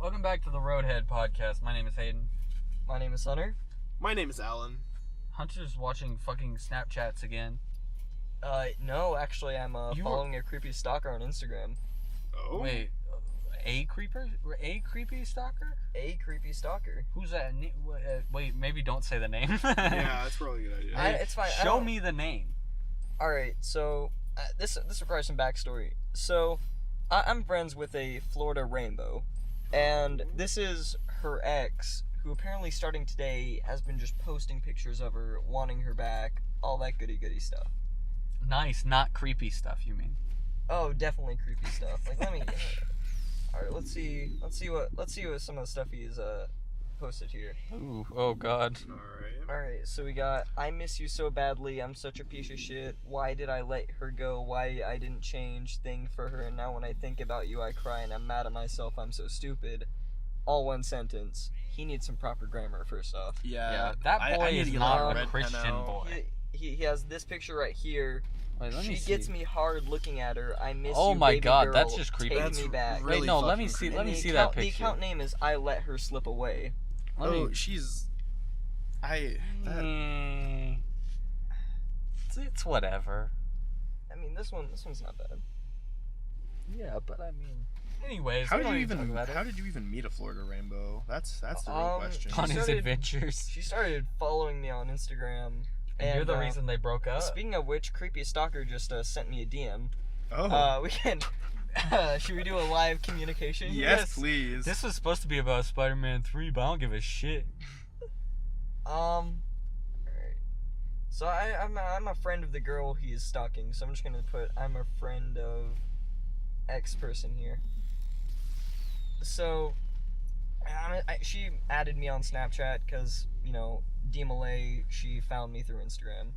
Welcome back to the Roadhead Podcast. My name is Hayden. My name is Hunter. My name is Alan. Hunter's watching fucking Snapchats again. No, actually, I'm following a creepy stalker on Instagram. Oh? Wait, a creeper? A creepy stalker? A creepy stalker. Who's that? Wait, maybe don't say the name. Yeah, that's probably a good idea. It's fine. Show me the name. Alright, so, this requires some backstory. So, I'm friends with a Florida rainbow, and this is her ex, who apparently starting today has been just posting pictures of her, wanting her back, all that goody stuff. Nice, not creepy stuff, you mean? Oh, definitely creepy stuff. Like, let me. All right, let's see what some of the stuff he's posted here. Ooh, oh god. All right, so we got, I miss you so badly. I'm such a piece of shit. Why did I let her go? Why I didn't change thing for her? And now when I think about you, I cry and I'm mad at myself. I'm so stupid. All one sentence. He needs some proper grammar first off. Yeah, that boy is not a Christian boy. He has this picture right here. Wait, let me she see. Gets me hard looking at her. I miss you, Oh my baby god, girl. that's just creepy. Take me back. Really Wait, no, let me fucking see. creepy. Let me And see the that account, picture. The account name is I Let Her Slip Away. She's... It's whatever. I mean, this one's not bad. Yeah, but I mean... Anyways, How we did don't you need to talk even about it. how did you even meet a Florida rainbow? That's the real question. On his started- adventures. She started following me on Instagram. And you're the reason they broke up. Speaking of which, Creepy Stalker just sent me a DM. Oh. We can... should we do a live communication? Yes, please. This was supposed to be about Spider-Man 3, but I don't give a shit. Alright. So I'm a friend of the girl he is stalking, so I'm just gonna put I'm a friend of X person here. So, she added me on Snapchat because, you know, DMLA, she found me through Instagram.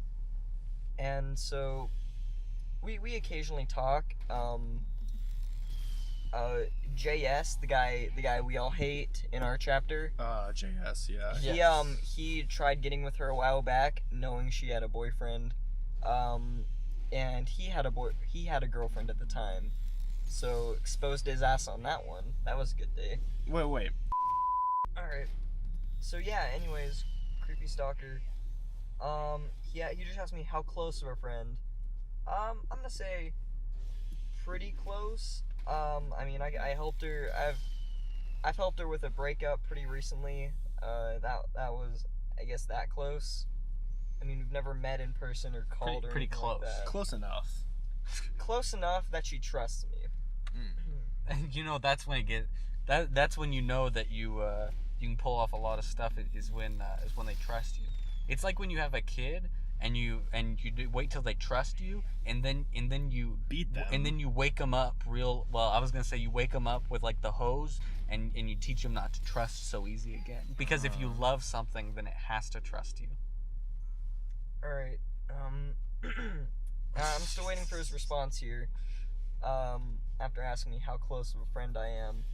And so, we occasionally talk. JS, the guy we all hate in our chapter. JS, yeah. Yes. He tried getting with her a while back, knowing she had a boyfriend. And he had a girlfriend at the time. So exposed his ass on that one. That was a good day. Wait. Alright. So yeah, anyways, creepy stalker. Yeah, he just asked me how close of a friend. I'm gonna say pretty close. I mean, I helped her. I've helped her with a breakup pretty recently. That was, I guess, that close. I mean, we've never met in person or called or Pretty anything close. like that. Close enough. Close enough that she trusts me. And you know, that's when that's when you know that you can pull off a lot of stuff. Is when they trust you. It's like when you have a kid and you wait till they trust you, and then you Beat them. and then you wake them up real well. I was gonna say you wake them up with like the hose, and you teach them not to trust so easy again. Because if you love something, then it has to trust you. All right. I'm still waiting for his response here. After asking me how close of a friend I am.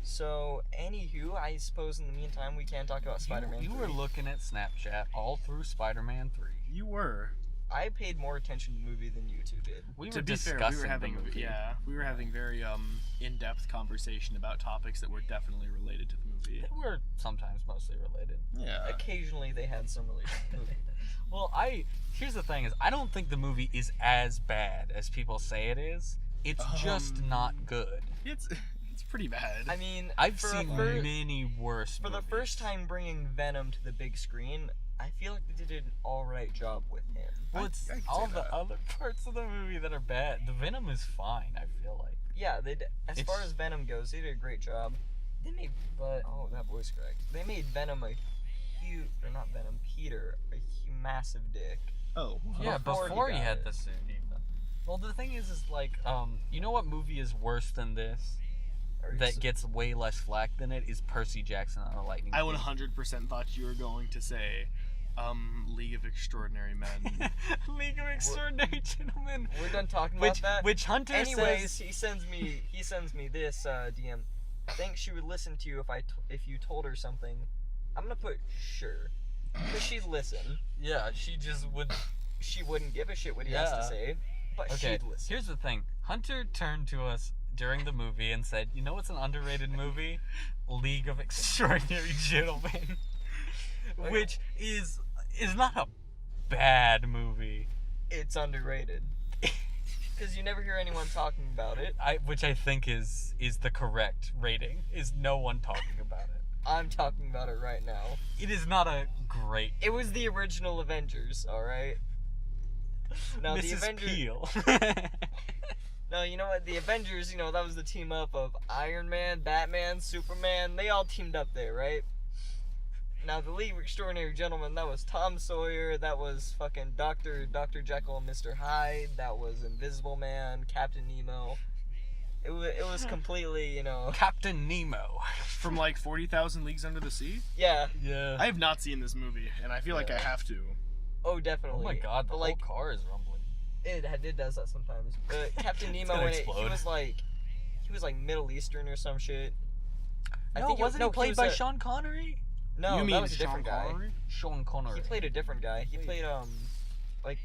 So, anywho, I suppose in the meantime we can talk about Spider-Man 3. You were looking at Snapchat all through Spider-Man 3. You were. I paid more attention to the movie than you two did. We To were be fair, discussing we were having the movie. we were having very in-depth conversation about topics that were definitely related to the movie. They were sometimes mostly related. Yeah. Occasionally they had some relation to the movie. Well, here's the thing: is I don't think the movie is as bad as people say it is. It's just not good. It's pretty bad. I mean, I've for seen many worse. For the movies. first time bringing Venom to the big screen, I feel like they did an alright job with him. Well, it's I can all say the that. other parts of the movie that are bad. The Venom is fine. I feel like. Yeah, as far as Venom goes, they did a great job. They made, oh, that voice cracked. They made Venom Peter, a massive dick. Oh. Yeah, Before before he he got had it. the suit, even. Well, the thing is like, you know what movie is worse than this? That gets way less flack than it is Percy Jackson on a Lightning. I Thief. 100% thought you were going to say, League of Extraordinary Men. League of Extraordinary Gentlemen. We're done talking about that. Which Hunter Anyways, says. he sends me this DM. Thinks she would listen to you if you told her something. I'm gonna put sure, because she'd listen. Yeah, she just would. She wouldn't give a shit what he has to say, but Okay, she'd listen. here's the thing. Hunter turned to us during the movie and said, "You know what's an underrated movie? League of Extraordinary Gentlemen," which is not a bad movie. It's underrated. Because you never hear anyone talking about it. Which I think is the correct rating. Is no one talking about it. I'm talking about it right now. It is not a great. It was the original Avengers, alright? Now, Mrs. the Avengers. Peel. No, you know what? The Avengers, that was the team up of Iron Man, Batman, Superman. They all teamed up there, right? Now, the League of Extraordinary Gentlemen, that was Tom Sawyer, that was fucking Dr. Jekyll and Mr. Hyde, that was Invisible Man, Captain Nemo. It was completely, Captain Nemo. From like 40,000 Leagues Under the Sea? Yeah. Yeah. I have not seen this movie, and I feel like I have to. Oh, definitely. Oh my god, the But, whole car is rumbling. It does that sometimes. But Captain Nemo, gonna he explode. was like Middle Eastern or some shit. Wasn't he played by Sean Connery? No, You mean that was a Sean different guy. Connery? Sean Connery. He played a different guy. He played like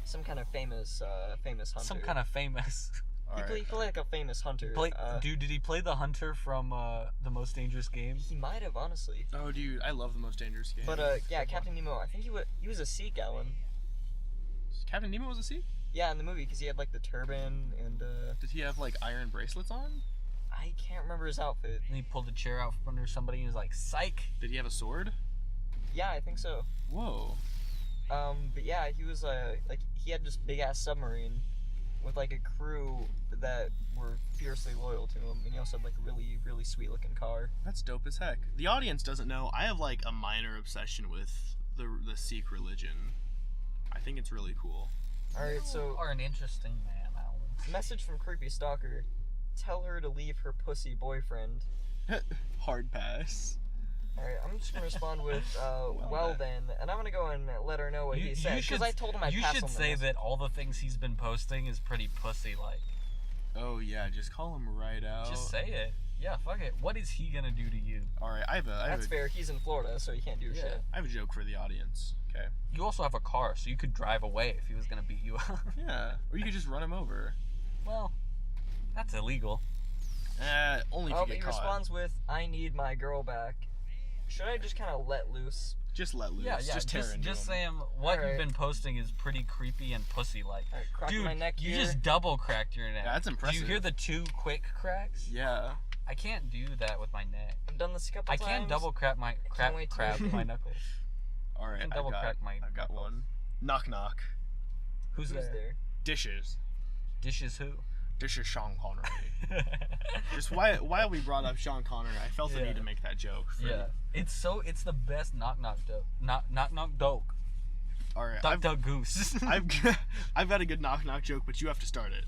some kind of famous hunter. Some kind of famous. He played like a famous hunter. Dude, did he play the hunter from The Most Dangerous Game? He might have, honestly. Oh, dude, I love The Most Dangerous Game. But yeah, Captain Nemo. I think he was a Sikh, Alan. Captain Nemo was a Sikh? Yeah, in the movie, because he had like the turban and. Did he have like iron bracelets on? I can't remember his outfit. And he pulled a chair out from under somebody and was like, "Psych." Did he have a sword? Yeah, I think so. Whoa. But yeah, he was like he had this big ass submarine with like a crew that were fiercely loyal to him, and he also had like a really, really sweet looking car. That's dope as heck. The audience doesn't know, I have like a minor obsession with the Sikh religion. I think it's really cool. Alright, so You are an interesting man, Alan. message from Creepy Stalker. Tell her to leave her pussy boyfriend. Hard pass. Alright, I'm just gonna respond with, well then, and I'm gonna go and let her know what he said, because I told him I'd You pass should on the say message. that all the things he's been posting is pretty pussy-like. Oh yeah, just call him right out. Just say it. Yeah, fuck it. What is he gonna do to you? Alright, I have That's fair, he's in Florida, so he can't do shit. I have a joke for the audience. Okay. You also have a car, so you could drive away if he was gonna beat you up. Yeah. Or you could just run him over. Well, that's illegal. Only if Oh, you but get he caught. responds with, I need my girl back. Should I just kind of let loose? Just let loose. Yeah, Just tear into just him. say him. What Alright. you've been posting is pretty creepy and pussy-like. Alright, cracking Dude, my neck you here. just double cracked your neck. Yeah, that's Do impressive. you hear the 2 quick cracks? Yeah. I can't do that with my neck. I've done this a couple I times. can't double crack my can't wait to- crab my knuckles. Alright, can I've double got, crack my I've got knuckles. one. Knock knock. Who's there? Dishes. Dishes who? Dishes Sean Connery. Just while we brought up Sean Connery, I felt the Yeah. need to make that joke. Yeah. It's the best knock knock dope. Knock doke. Alright, Duck duck goose. I've got a good knock knock joke, but you have to start it.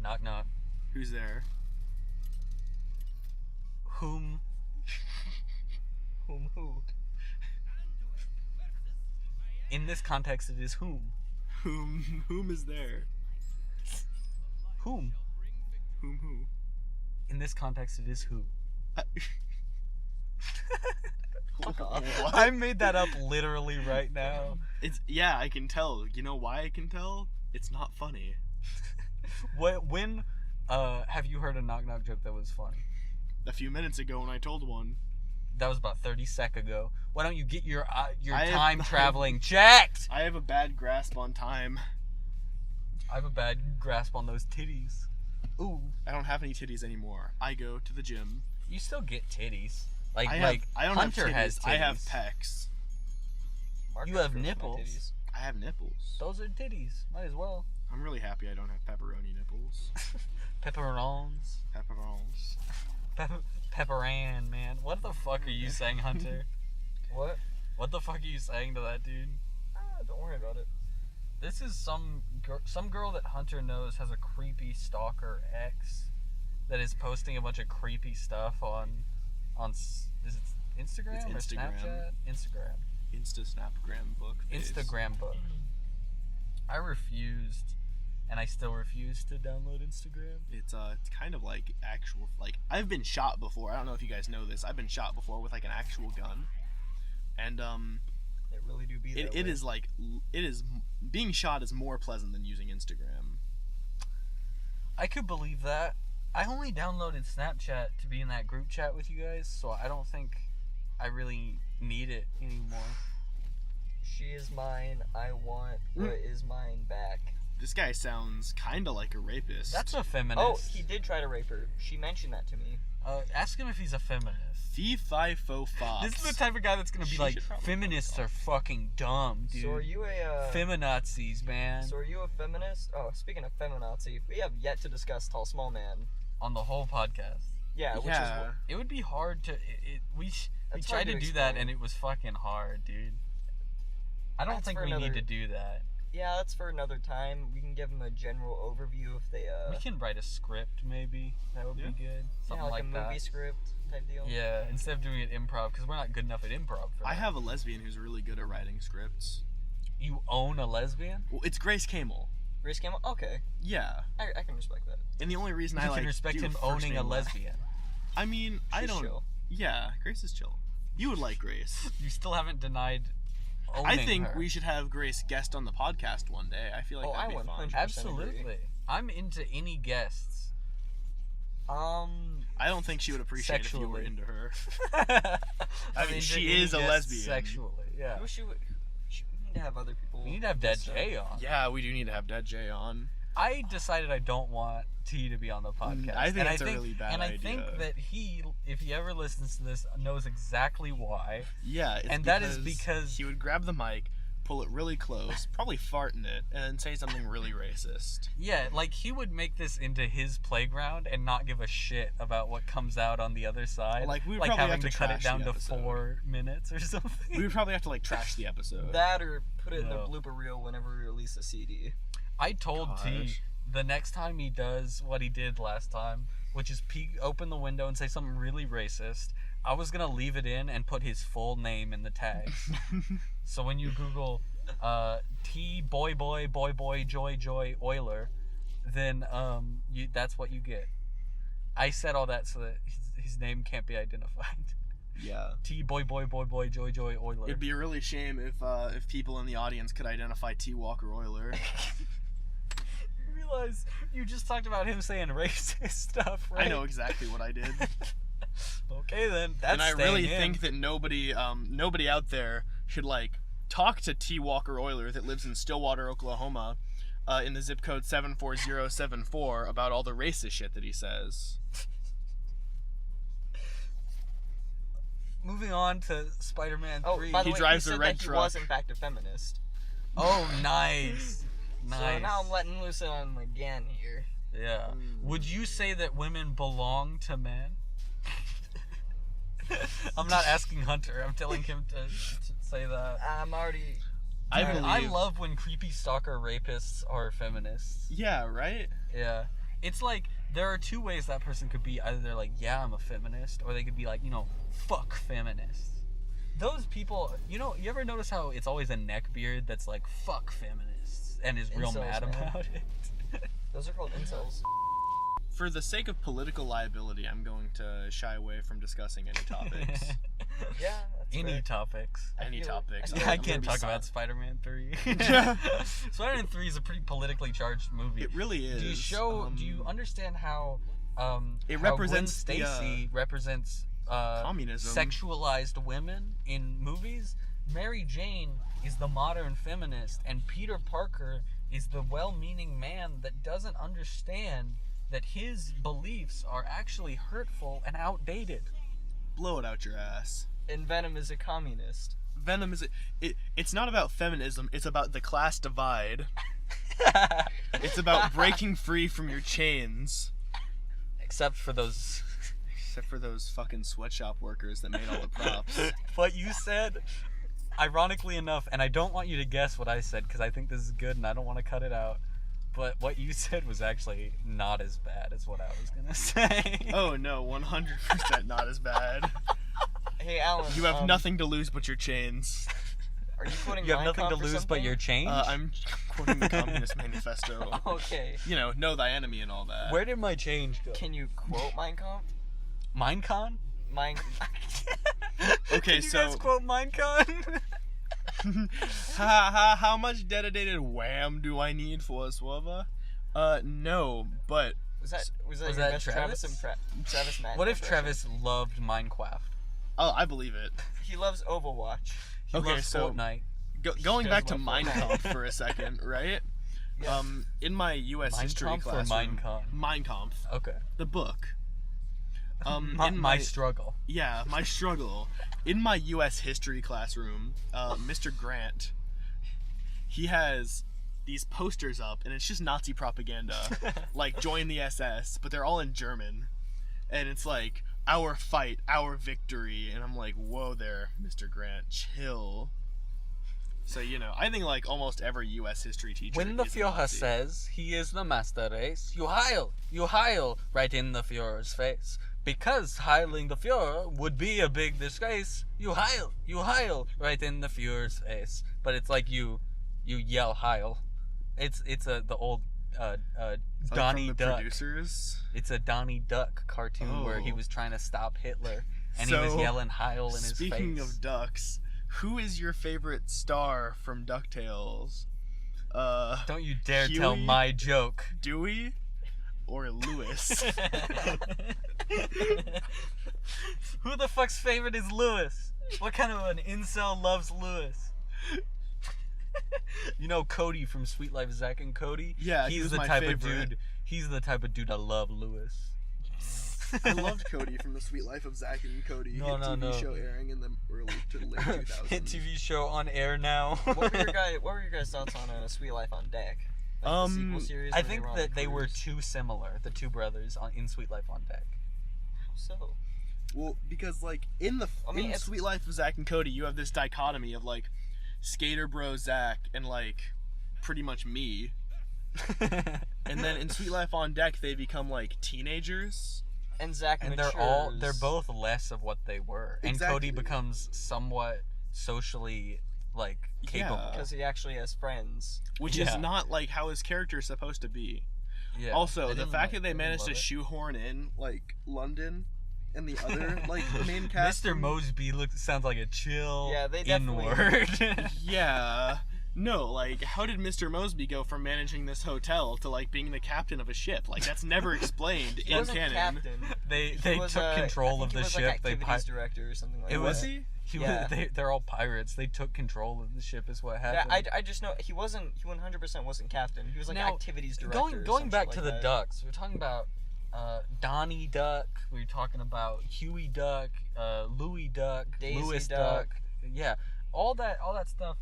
Knock knock. Who's there? Whom? Who? In this context, it is whom. Whom is there? Whom? Who? In this context, it is who. Fuck off. What? I made that up literally right now. Yeah, I can tell. You know why I can tell? It's not funny. When have you heard a knock knock joke that was funny? A few minutes ago when I told one. That was about 30 seconds ago. Why don't you get your I have- time traveling checked? I have a bad grasp on time. I have a bad grasp on those titties. Ooh, I don't have any titties anymore. I go to the gym. you still get titties. I don't Hunter have titties. has titties. I have pecs. You Marcus have grows my nipples. titties. I have nipples. Those are titties. Might as well. I'm really happy I don't have pepperoni nipples. Pepperons. Pepperons. Pepperan, man. What the fuck are you saying, Hunter? What? What the fuck are you saying to that dude? Don't worry about it. This is some girl that Hunter knows has a creepy stalker ex that is posting a bunch of creepy stuff on is it Instagram It's or Instagram. Snapchat? Instagram. Insta Snapgram book. face. Instagram book. I refused, and I still refuse to download Instagram. It's kind of like actual, like, I've been shot before. I don't know if you guys know this. I've been shot before with like an actual gun, and They really do be that it way. is like being shot is more pleasant than using Instagram. I could believe that. I only downloaded Snapchat to be in that group chat with you guys, so I don't think I really need it anymore. She is mine. I want what is mine back. This guy sounds kind of like a rapist. That's a feminist. Oh, he did try to rape her. She mentioned that to me. Ask him if he's a feminist. Fee fi fo fox. This is the type of guy that's gonna be She like, should probably feminists are fucking dumb, dude. So are you a Feminazis, man. So are you a feminist? Oh, speaking of feminazi, we have yet to discuss Tall Small Man. On the whole podcast. Yeah, which is Yeah. It would be hard to. We That's tried hard to to do that, explain. and it was fucking hard, dude. I don't That's think for we need another- to do that. yeah, that's for another time. We can give them a general overview if they We can write a script, maybe. That would Yeah. be good. yeah, Something like a that. movie script type deal. Yeah, instead of doing it improv, because we're not good enough at improv for that. I have a lesbian who's really good at writing scripts. You own a lesbian? Well, it's Grace Camel. Grace Campbell. Okay, Yeah. I can respect that. And the only reason You I can like respect do him first owning a name last- lesbian. I mean, I She's don't. chill. Yeah, Grace is chill. You would like Grace. You still haven't denied owning I think her. we should have Grace guest on the podcast one day. I feel like Oh, that'd I be fun. 100% Absolutely. I'm into any guests. I don't think she would appreciate if you were Sexually. into her. I mean, she is a lesbian. Sexually, yeah. we need to have other people. We need to have Dead guest on. J on. Yeah, we do need to have Dead J on. I decided I don't want T to be on the podcast. I think and it's a really bad And I idea. think that he, if he ever listens to this, knows exactly why. Yeah, it's And that is because- he would grab the mic, pull it really close, probably fart in it, and then say something really racist. Yeah, like he would make this into his playground and not give a shit about what comes out on the other side. Like, we would like probably having have to to cut it trash down the to episode. 4 minutes or something. We would probably have to like trash the episode. That or put it in No. the blooper reel whenever we release a CD. I told T Gosh. the next time he does what he did last time, which is open the window and say something really racist, I was gonna leave it in and put his full name in the tag. So when you Google T boy joy Euler, then that's what you get. I said all that so that his name can't be identified. Yeah. T boy joy Euler. It'd be a really shame if people in the audience could identify T. Walker Euler. You realize you just talked about him saying racist stuff, right? I know exactly what I did. Okay then, that's And I staying really in. think that nobody out there should like talk to T. Walker Euler that lives in Stillwater, Oklahoma, in the zip code 74074 about all the racist shit that he says. Moving on to Spider-Man 3. Oh, by the He way, drives he a said red that truck. he was in fact a feminist. Oh, nice. So Nice. now I'm letting loose on him again here. Yeah. Would you say that women belong to men? I'm not asking Hunter. I'm telling him to say that. I'm already. I Dude, believe. I love when creepy stalker rapists are feminists. Yeah, right? Yeah. It's like, there are two ways that person could be. Either they're like, yeah, I'm a feminist, or they could be like, fuck feminists. Those people, you ever notice how it's always a neckbeard that's like, fuck feminists, and is real Incels, mad man. about it? Those are called incels. For the sake of political liability, I'm going to shy away from discussing any topics. Yeah, that's Any fair. topics. I Any feel- topics. I feel I like I'm can't gonna talk be about silent. Spider-Man 3. Yeah. Spider-Man 3 is a pretty politically charged movie. It really is. Do you understand how It how represents Gwen the, Stacy represents communism. sexualized women in movies? Mary Jane is the modern feminist, and Peter Parker is the well-meaning man that doesn't understand that his beliefs are actually hurtful and outdated. Blow it out your ass. And Venom is a communist. Venom is it's not about feminism, it's about the class divide. It's about breaking free from your chains. Except for those. Except for those fucking sweatshop workers that made all the props. What you said, ironically enough, and I don't want you to guess what I said because I think this is good and I don't want to cut it out. But what you said was actually not as bad as what I was gonna say. Oh no, 100% not as bad. Hey, Alan. You have nothing to lose but your chains. Are you quoting You have Mein nothing to Kampf or lose but something? your change. I'm quoting the Communist Manifesto. Okay. Know thy enemy and all that. Where did my change go? Can you quote Mein Kampf? Minecon? Mein. Okay, Can you so guys quote Minecon? how much dedicated wham do I need for a swerver? No, but Was that Was your that best Travis? Travis Matt? What if impression? Travis loved Minecraft? Oh, I believe it. He loves Overwatch. He Okay, loves so- Fortnite. Going does back to love Mein Fortnite. Kampf for a second, right? Yeah. In my U.S. history Mein Kampf or classroom, Mein Kampf? Mein Kampf, Okay. the book. My struggle. Yeah, my struggle. In my U.S. history classroom, Mr. Grant, he has these posters up, and it's just Nazi propaganda, like join the SS, but they're all in German, and it's like our fight, our victory, and I'm like, whoa there, Mr. Grant, chill. So I think like almost every U.S. history teacher. When the is a Führer Nazi. says he is the master race, you heil right in the Führer's face. Because heiling the Führer would be a big disgrace, you heil right in the Führer's face. But it's like you yell heil. It's the old Like Donnie from the Duck. producers. It's a Donnie Duck cartoon where he Oh. was trying to stop Hitler and he was So, yelling heil in his face. Speaking of ducks, who is your favorite star from DuckTales? Don't you dare tell Huey? my joke. Dewey or Lewis? Who the fuck's favorite is Lewis? What kind of an incel loves Lewis? You know Cody from Sweet Life of Zack and Cody? Yeah, he he's was the my type favorite. of dude. He's the type of dude I love Lewis. I loved Cody from The Sweet Life of Zack and Cody. No, hit no, TV no. show airing in the early to late 2000s. Hit TV show on air now. What were your guys' thoughts on Sweet Life on Deck? Like the sequel series I where think were on that the they were cruise? too similar, the two brothers in Sweet Life on Deck. How so? Well, because like in it's- Sweet Life of Zack and Cody, you have this dichotomy of like skater bro Zack and like pretty much me. And then in Sweet Life on Deck, they become like teenagers. And Zach And matures. they're both less of what they were. And Exactly. Cody becomes somewhat socially like capable. Yeah. because he actually has friends. Which Yeah. is not like how his character is supposed to be. Yeah. Also, I the didn't fact like- that they I didn't managed to love it. shoehorn in like London and the other like main cast. Mr. Mosby sounds like a chill Yeah, they definitely- N-word. Yeah. No, like how did Mr. Mosby go from managing this hotel to like being the captain of a ship? Like that's never explained He in wasn't canon. captain. they He was, took control I of think the he was, ship. Like, They activities director or something like It that. was he? Yeah. They're all pirates. They took control of the ship is what Yeah, happened. I just know he 100% wasn't captain. He was like Now, activities director. or Going some back shit to like the that. ducks, we're talking about Donnie Duck. We're talking about Huey Duck, Louie Duck, Daisy Lewis Duck. Yeah, all that stuff.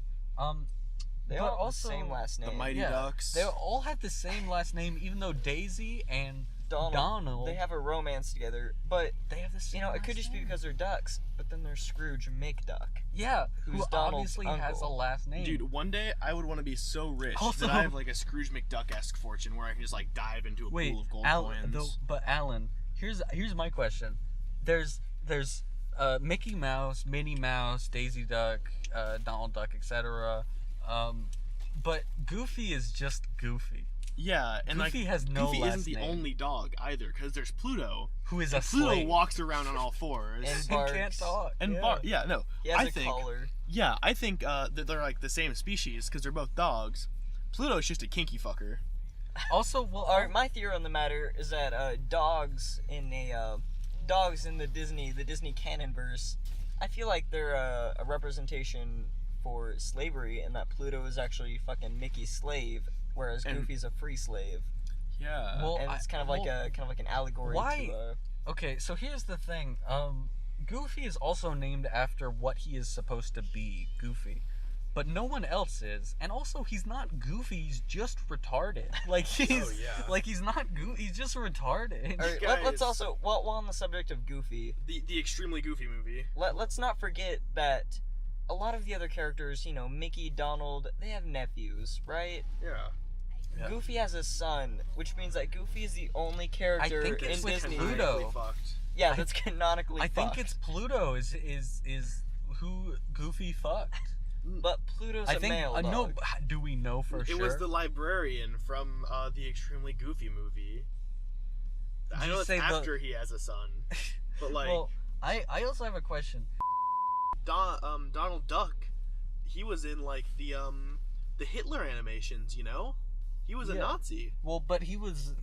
They but all have also the same last name. The Mighty Yeah, Ducks. They all had the same last name, even though Daisy and Donald. They have a romance together, but they have the same. it could just be because they're ducks. But then there's Scrooge McDuck. yeah, who who's Donald's obviously has a uncle. last name. Dude, one day I would want to be so rich Also- that I have like a Scrooge McDuck-esque fortune where I can just like dive into a Wait, pool of gold Alan, coins. but Alan, here's my question. There's Mickey Mouse, Minnie Mouse, Daisy Duck, Donald Duck, etc. But Goofy is just Goofy. Yeah, and Goofy like has no Goofy last isn't the name. only dog either, because there's Pluto. Who is a And Pluto slave walks around on all fours. And and barks. can't talk. And yeah. Bart, yeah, no, He has I a think, collar. yeah, I think that they're like the same species because they're both dogs. Pluto's just a kinky fucker. Also, well, Alright, my theory on the matter is that dogs in the Disney canon verse, I feel like they're a representation for slavery, and that Pluto is actually fucking Mickey's slave, whereas And- Goofy's a free slave. Yeah. Well, And it's kind of like an allegory why- to okay, so here's the thing. Goofy is also named after what he is supposed to be, Goofy. But no one else is, and also he's not goofy. He's just retarded. Like he's, yeah. like he's not goofy. He's just retarded. Alright, Guys. let's also, while on the subject of Goofy, the extremely goofy movie. let's not forget that a lot of the other characters, Mickey, Donald, they have nephews, right? Yeah. Yeah. Goofy has a son, which means that Goofy is the only character think in it's with Disney. Pluto. Fucked. Yeah, I- that's canonically I think fucked. it's Pluto is who Goofy fucked. But Pluto's I a think male no. dog. Do we know for It sure? was the librarian from the extremely goofy movie. I Did know you it's say the- after he has a son, but like well, I also have a question. Donald Duck, he was in like the Hitler animations, you know? He was a Yeah. Nazi. Well, but he was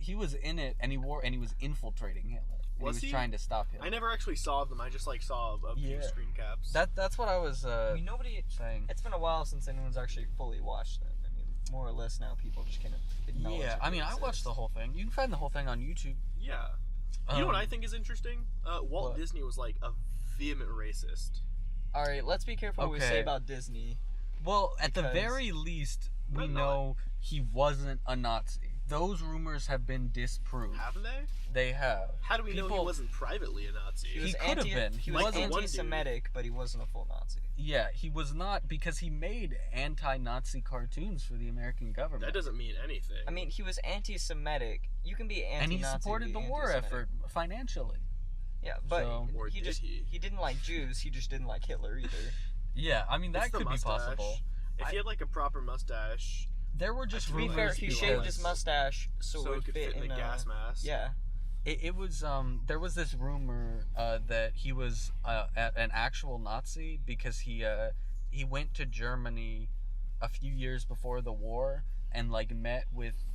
in it, and he was infiltrating Hitler. And Was he was he? trying to stop Hitler. I never actually saw them. I just saw a few Yeah. screen caps. That's what I was I mean, nobody. saying. It's been a while since anyone's actually fully watched them. I mean, more or less now people just kind of acknowledge. Yeah, that I they mean, I watched exist. the whole thing. You can find the whole thing on YouTube. Yeah. You know what I think is interesting? Walt what? Disney was like a vehement racist. All right, let's be careful what we Okay. say about Disney. Well, at the Because- very least, we But not. know he wasn't a Nazi. Those rumors have been disproved. Haven't they? They have. How do we know he People- wasn't privately a Nazi? He was could have been. He He was like the one dude. anti-Semitic, but he wasn't a full Nazi. Yeah, he was not, because he made anti-Nazi cartoons for the American government. That doesn't mean anything. I mean, he was anti-Semitic. You can be anti-Nazi. and he and supported be the war anti-Semitic. effort financially. Yeah, but So- Or he did just he? didn't like Jews. He just didn't like Hitler either. Yeah, I mean, that It's the could be mustache. possible. If he had like a proper mustache, There were just To To be rumors. fair, Rumors he be shaved honest. his mustache so, so it it would could fit in in the gas mask. Yeah. It was there was this rumor that he was an actual Nazi because he went to Germany a few years before the war and like met with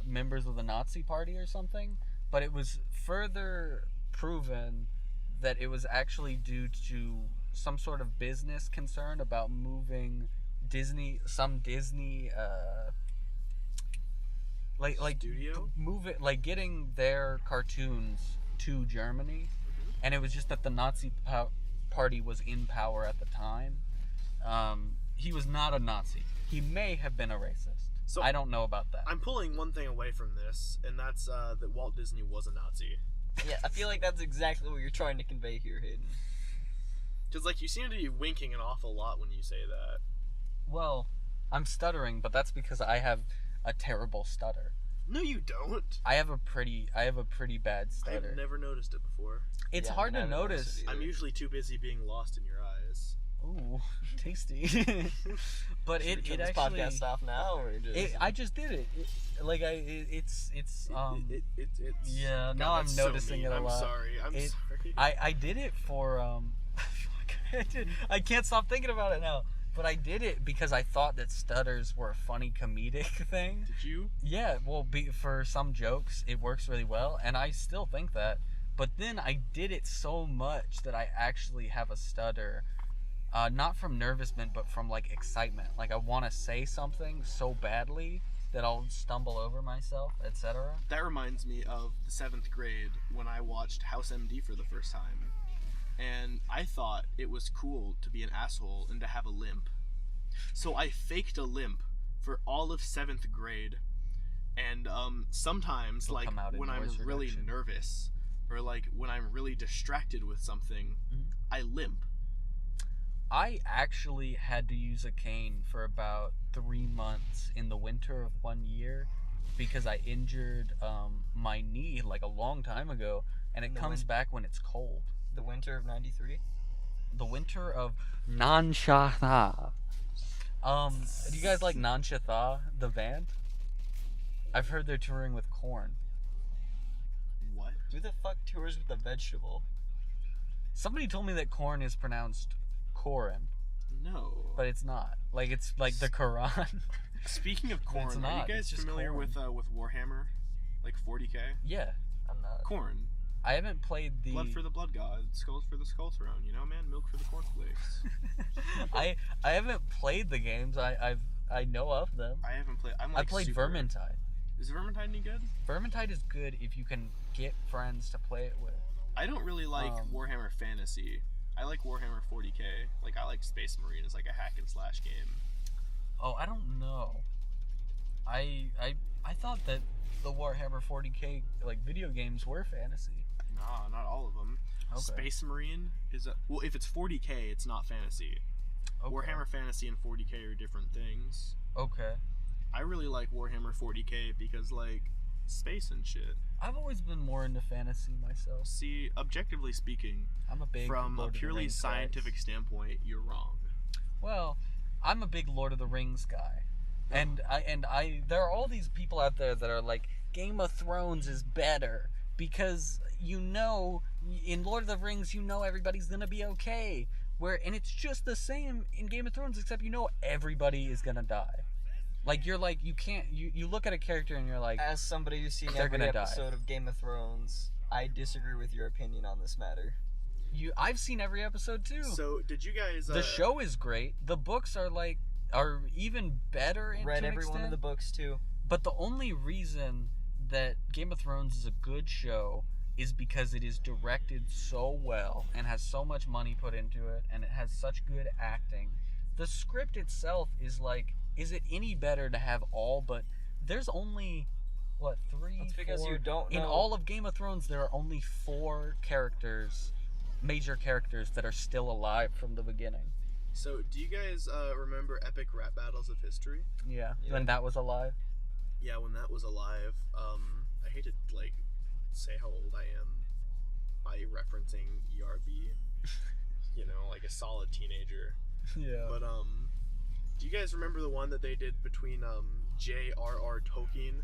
members of the Nazi party or something, but it was further proven that it was actually due to some sort of business concern about moving Disney like Studio? move it, like getting their cartoons to Germany, and it was just that the Nazi party was in power at the time. He was not a Nazi. He may have been a racist. So I don't know about that. I'm pulling one thing away from this, and that's that Walt Disney was a Nazi. Yeah, I feel like that's exactly what you're trying to convey here, Hayden. Because like you seem to be winking an awful lot when you say that. Well, I'm stuttering, but that's because I have a terrible stutter. No, you don't. I have a pretty bad stutter. I've never noticed it before. It's Yeah, hard I to haven't noticed notice. it I'm either. usually too busy being lost in your eyes. Ooh, tasty. But Should we it turn this actually. podcast off now, or just? I just did it. It's It's yeah, God, now I'm that's so noticing mean. it a I'm lot. sorry. I'm It- sorry. I did it for I can't stop thinking about it now. But I did it because I thought that stutters were a funny comedic thing. Did you? Yeah, well, for some jokes it works really well, and I still think that. But then I did it so much that I actually have a stutter. Not from nervousness, but from like excitement. Like I want to say something so badly that I'll stumble over myself, etc. That reminds me of the 7th grade when I watched House MD for the first time. And I thought it was cool to be an asshole and to have a limp. So I faked a limp for all of 7th grade. And sometimes, It'll like, come out in when I'm noise really reduction. nervous or like when I'm really distracted with something, Mhm. I limp. I actually had to use a cane for about 3 months in the winter of one year because I injured my knee like a long time ago, and it In the comes win- back when it's cold. The winter of '93. The winter of Nanshatha. Do you guys like Nanshatha, the band? I've heard they're touring with Korn. What? Who the fuck tours with a vegetable? Somebody told me that Korn is pronounced Koran, No. but it's not. Like it's like the Quran. Speaking of Korn, It's are not, you it's guys just familiar Korn. with Warhammer? Like 40K? Yeah, I'm not. Korn. I haven't played the. Blood for the blood god, skulls for the skull throne, you know, man, milk for the cornflakes. I haven't played the games. I know of them. I haven't played. I'm I like played super... Vermintide. Is Vermintide any good? Vermintide is good if you can get friends to play it with. I don't really like Warhammer Fantasy. I like Warhammer 40K. Like I like Space Marine as like a hack and slash game. Oh, I don't know. I thought that the Warhammer 40K like video games were fantasy. Nah, not all of them. Okay. Space Marine is a well. If it's 40K, it's not fantasy. Okay. Warhammer Fantasy and 40K are different things. Okay. I really like Warhammer 40K because like space and shit. I've always been more into fantasy myself. See, objectively speaking, I'm a big from Lord a of the purely Rings guy. scientific standpoint, you're wrong. Well, I'm a big Lord of the Rings guy. And I there are all these people out there that are like Game of Thrones is better because in Lord of the Rings everybody's going to be okay. And it's just the same in Game of Thrones except everybody is going to die. Like you're like you can't you look at a character and you're like, As somebody who's seen They're every gonna die. episode of Game of Thrones, I disagree with your opinion on this matter. I've seen every episode too. So did you guys? The show is great. The books are even better. Read to an every one of extent. the books too. But the only reason that Game of Thrones is a good show is because it is directed so well and has so much money put into it, and it has such good acting. The script itself is like, is it any better to have all but there's only what, 3 That's because 4 you don't know. in all of Game of Thrones there are only 4 major characters that are still alive from the beginning. So do you guys remember epic rap battles of history? Yeah. Yeah. When that was alive. Yeah, when that was alive. I hate to say how old I am by referencing ERB. You know, like a solid teenager. Yeah. But do you guys remember the one that they did between J.R.R. Tolkien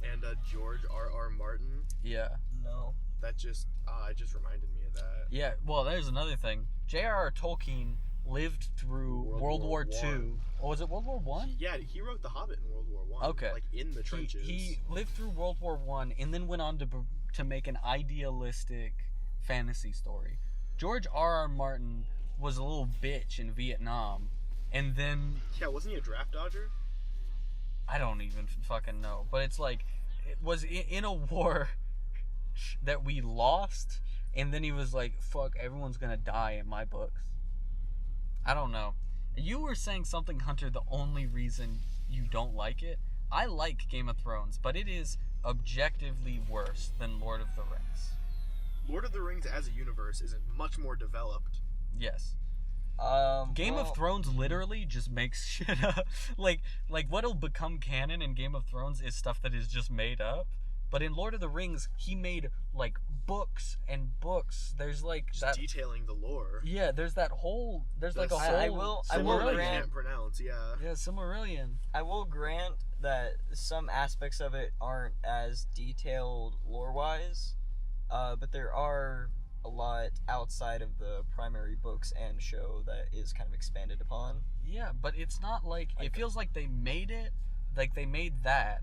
and George R.R. Martin? Yeah. No. That just it just reminded me of that. Yeah, well, there's another thing. J.R.R. Tolkien lived through World War II. Oh, was it World War One? Yeah, he wrote The Hobbit in World War One. Okay. Like in the trenches. He lived through World War One and then went on to make an idealistic fantasy story. George R.R. Martin was a little bitch in Vietnam, and then Yeah, wasn't he a draft dodger? I don't even fucking know, but it's like it was in a war that we lost, and then he was like, "Fuck, everyone's gonna die in my books." I don't know. You were saying something, Hunter, the only reason you don't like it. I like Game of Thrones, but it is objectively worse than Lord of the Rings. Lord of the Rings as a universe is much more developed. Yes. Game Well, of Thrones literally just makes shit up. Like what'll become canon in Game of Thrones is stuff that is just made up. But in Lord of the Rings, he made like books and books. There's like Just that. detailing the lore. Yeah, there's that whole. There's like a whole. I will The lore I grant- can't pronounce, yeah. Yeah, Silmarillion. I will grant that some aspects of it aren't as detailed lore-wise, but there are a lot outside of the primary books and show that is kind of expanded upon. Yeah, but it's not like it feels like they made it, like they made that,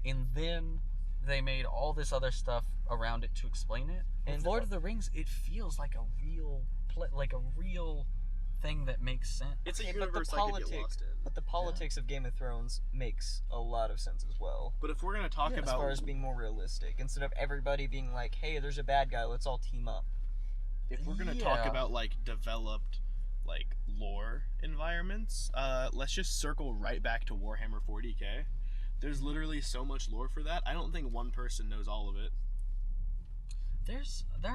and then they made all this other stuff around it to explain it. With And Lord of the Rings, it feels like a real thing that makes sense. It's a Okay, but the universe I could get politics- lost in. But the politics of Game of Thrones makes a lot of sense as well. But if we're gonna talk Yeah, As about far as being more realistic, instead of everybody being like, "Hey, there's a bad guy, let's all team up." if we're gonna talk Yeah. about like developed like lore environments, let's just circle right back to Warhammer 40k. There's literally so much lore for that. I don't think one person knows all of it. There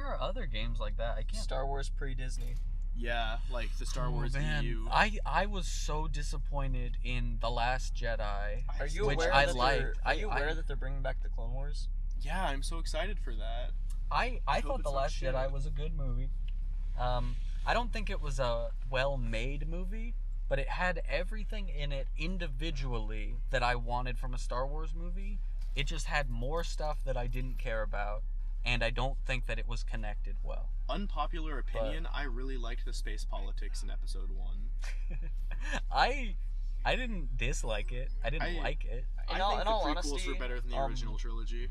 are other games like that. I can't. Star Wars pre-Disney. Yeah, like the Star Wars man. EU. I was so disappointed in The Last Jedi. Are you Which aware I that liked. they're, are you aware that they're bringing back the Clone Wars? Yeah, I'm so excited for that. I hope thought it's The not Last shit. Jedi was a good movie. I don't think it was a well-made movie, but it had everything in it individually that I wanted from a Star Wars movie. It just had more stuff that I didn't care about, and I don't think that it was connected well. Unpopular opinion, I really liked the space politics in episode 1. I didn't dislike it. I didn't I- like it. I In think all the prequels honesty, were better than the original trilogy.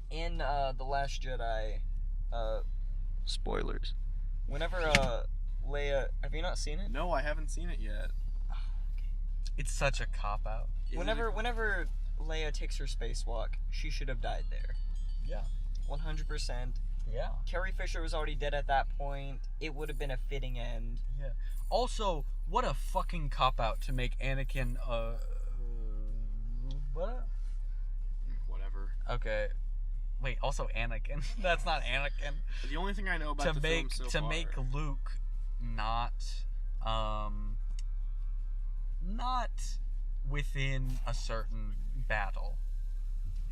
In The Last Jedi, spoilers. Whenever Leia, have you not seen it? No, I haven't seen it yet. It's such a cop-out. Whenever Leia takes her spacewalk, she should have died there. Yeah. 100%. Yeah. Carrie Fisher was already dead at that point. It would have been a fitting end. Yeah. Also, what a fucking cop-out to make Anakin, what? Whatever. Okay. Wait, also Anakin. That's not Anakin. The only thing I know about the film so far... make Luke not within a certain battle,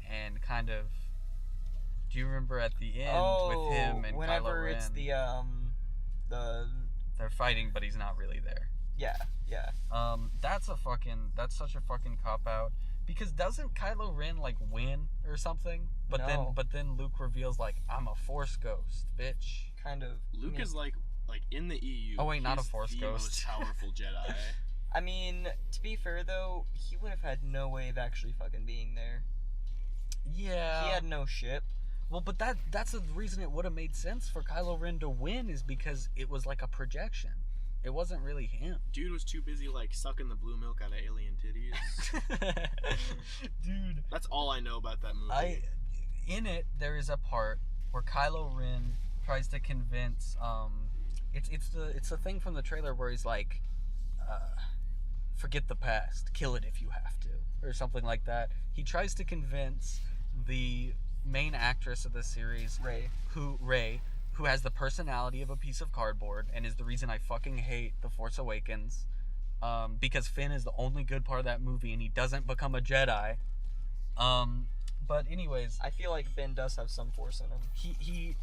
and kind of. Do you remember at the end with him and whenever Kylo Ren? it's the They're fighting, but he's not really there. yeah. That's such a fucking cop out. Because doesn't Kylo Ren like win or something? But No. then Luke reveals like, I'm a Force ghost, bitch. Kind of. Luke is like in the EU. Oh, wait, not a he's Force the ghost. most powerful Jedi. I mean, to be fair though, he would have had no way of actually fucking being there. Yeah. He had no ship. Well, but that's the reason it would have made sense for Kylo Ren to win, is because it was like a projection. It wasn't really him. Dude was too busy, like, sucking the blue milk out of alien titties. Dude. That's all I know about that movie. In it, there is a part where Kylo Ren tries to convince, it's the thing from the trailer where he's like, forget the past, kill it if you have to, or something like that. He tries to convince the main actress of the series, Rey, who has the personality of a piece of cardboard and is the reason I fucking hate The Force Awakens, because Finn is the only good part of that movie and he doesn't become a Jedi. But anyways, I feel like Finn does have some force in him.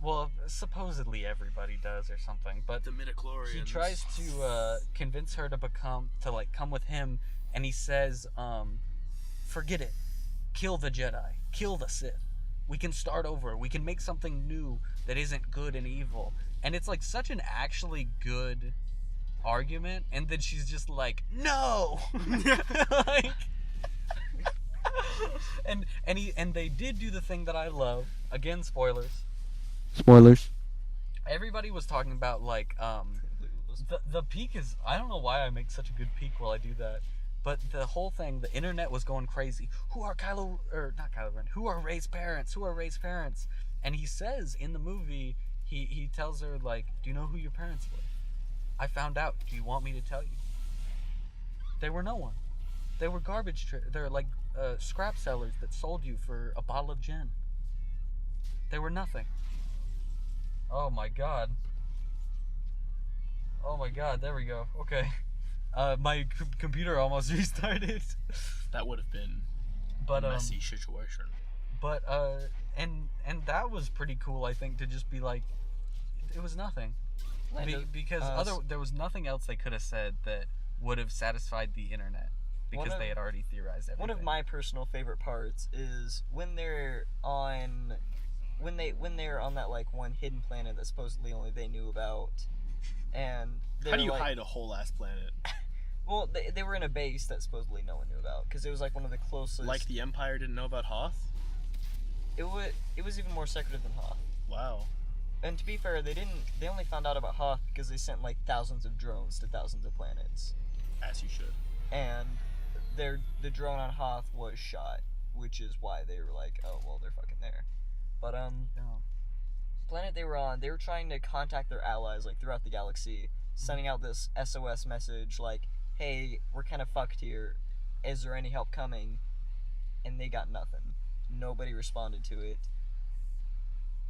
Well, supposedly everybody does or something, but the midichlorians. he tries to convince her to come with him, and he says, forget it, kill the Jedi, kill the Sith. We can start over. We can make something new that isn't good and evil. And it's like such an actually good argument. And then she's just like, no! Like, and they did do the thing that I love. Again, spoilers. Everybody was talking about, like, the peak is, I don't know why I make such a good peak while I do that. But the whole thing, the internet was going crazy. Who are Who are Rey's parents? Who are Rey's parents? And he says in the movie, he tells her, like, do you know who your parents were? I found out. Do you want me to tell you? They were no one. They were they're like scrap sellers that sold you for a bottle of gin. They were nothing. Oh my god. Oh my god, there we go. Okay. My computer almost restarted. That would have been a messy situation. But and that was pretty cool, I think, to just be like, it was nothing. Because there was nothing else they could have said that would have satified the internet, because they had already theorized everything. One of my personal favorite parts is when they're on that like one hidden planet that supposedly only they knew about, and how do you hide a whole ass planet? Well, they were in a base that supposedly no one knew about, because it was like one of the closest. Like the Empire didn't know about Hoth? It was even more secretive than Hoth. Wow. And to be fair, they only found out about Hoth because they sent like thousands of drones to thousands of planets. As you should. And the drone on Hoth was shot, which is why they were like, oh well, they're fucking there. But planet they were on, they were trying to contact their allies like throughout the galaxy, sending out this SOS message like, hey, we're kind of fucked here. Is there any help coming? And they got nothing. Nobody responded to it.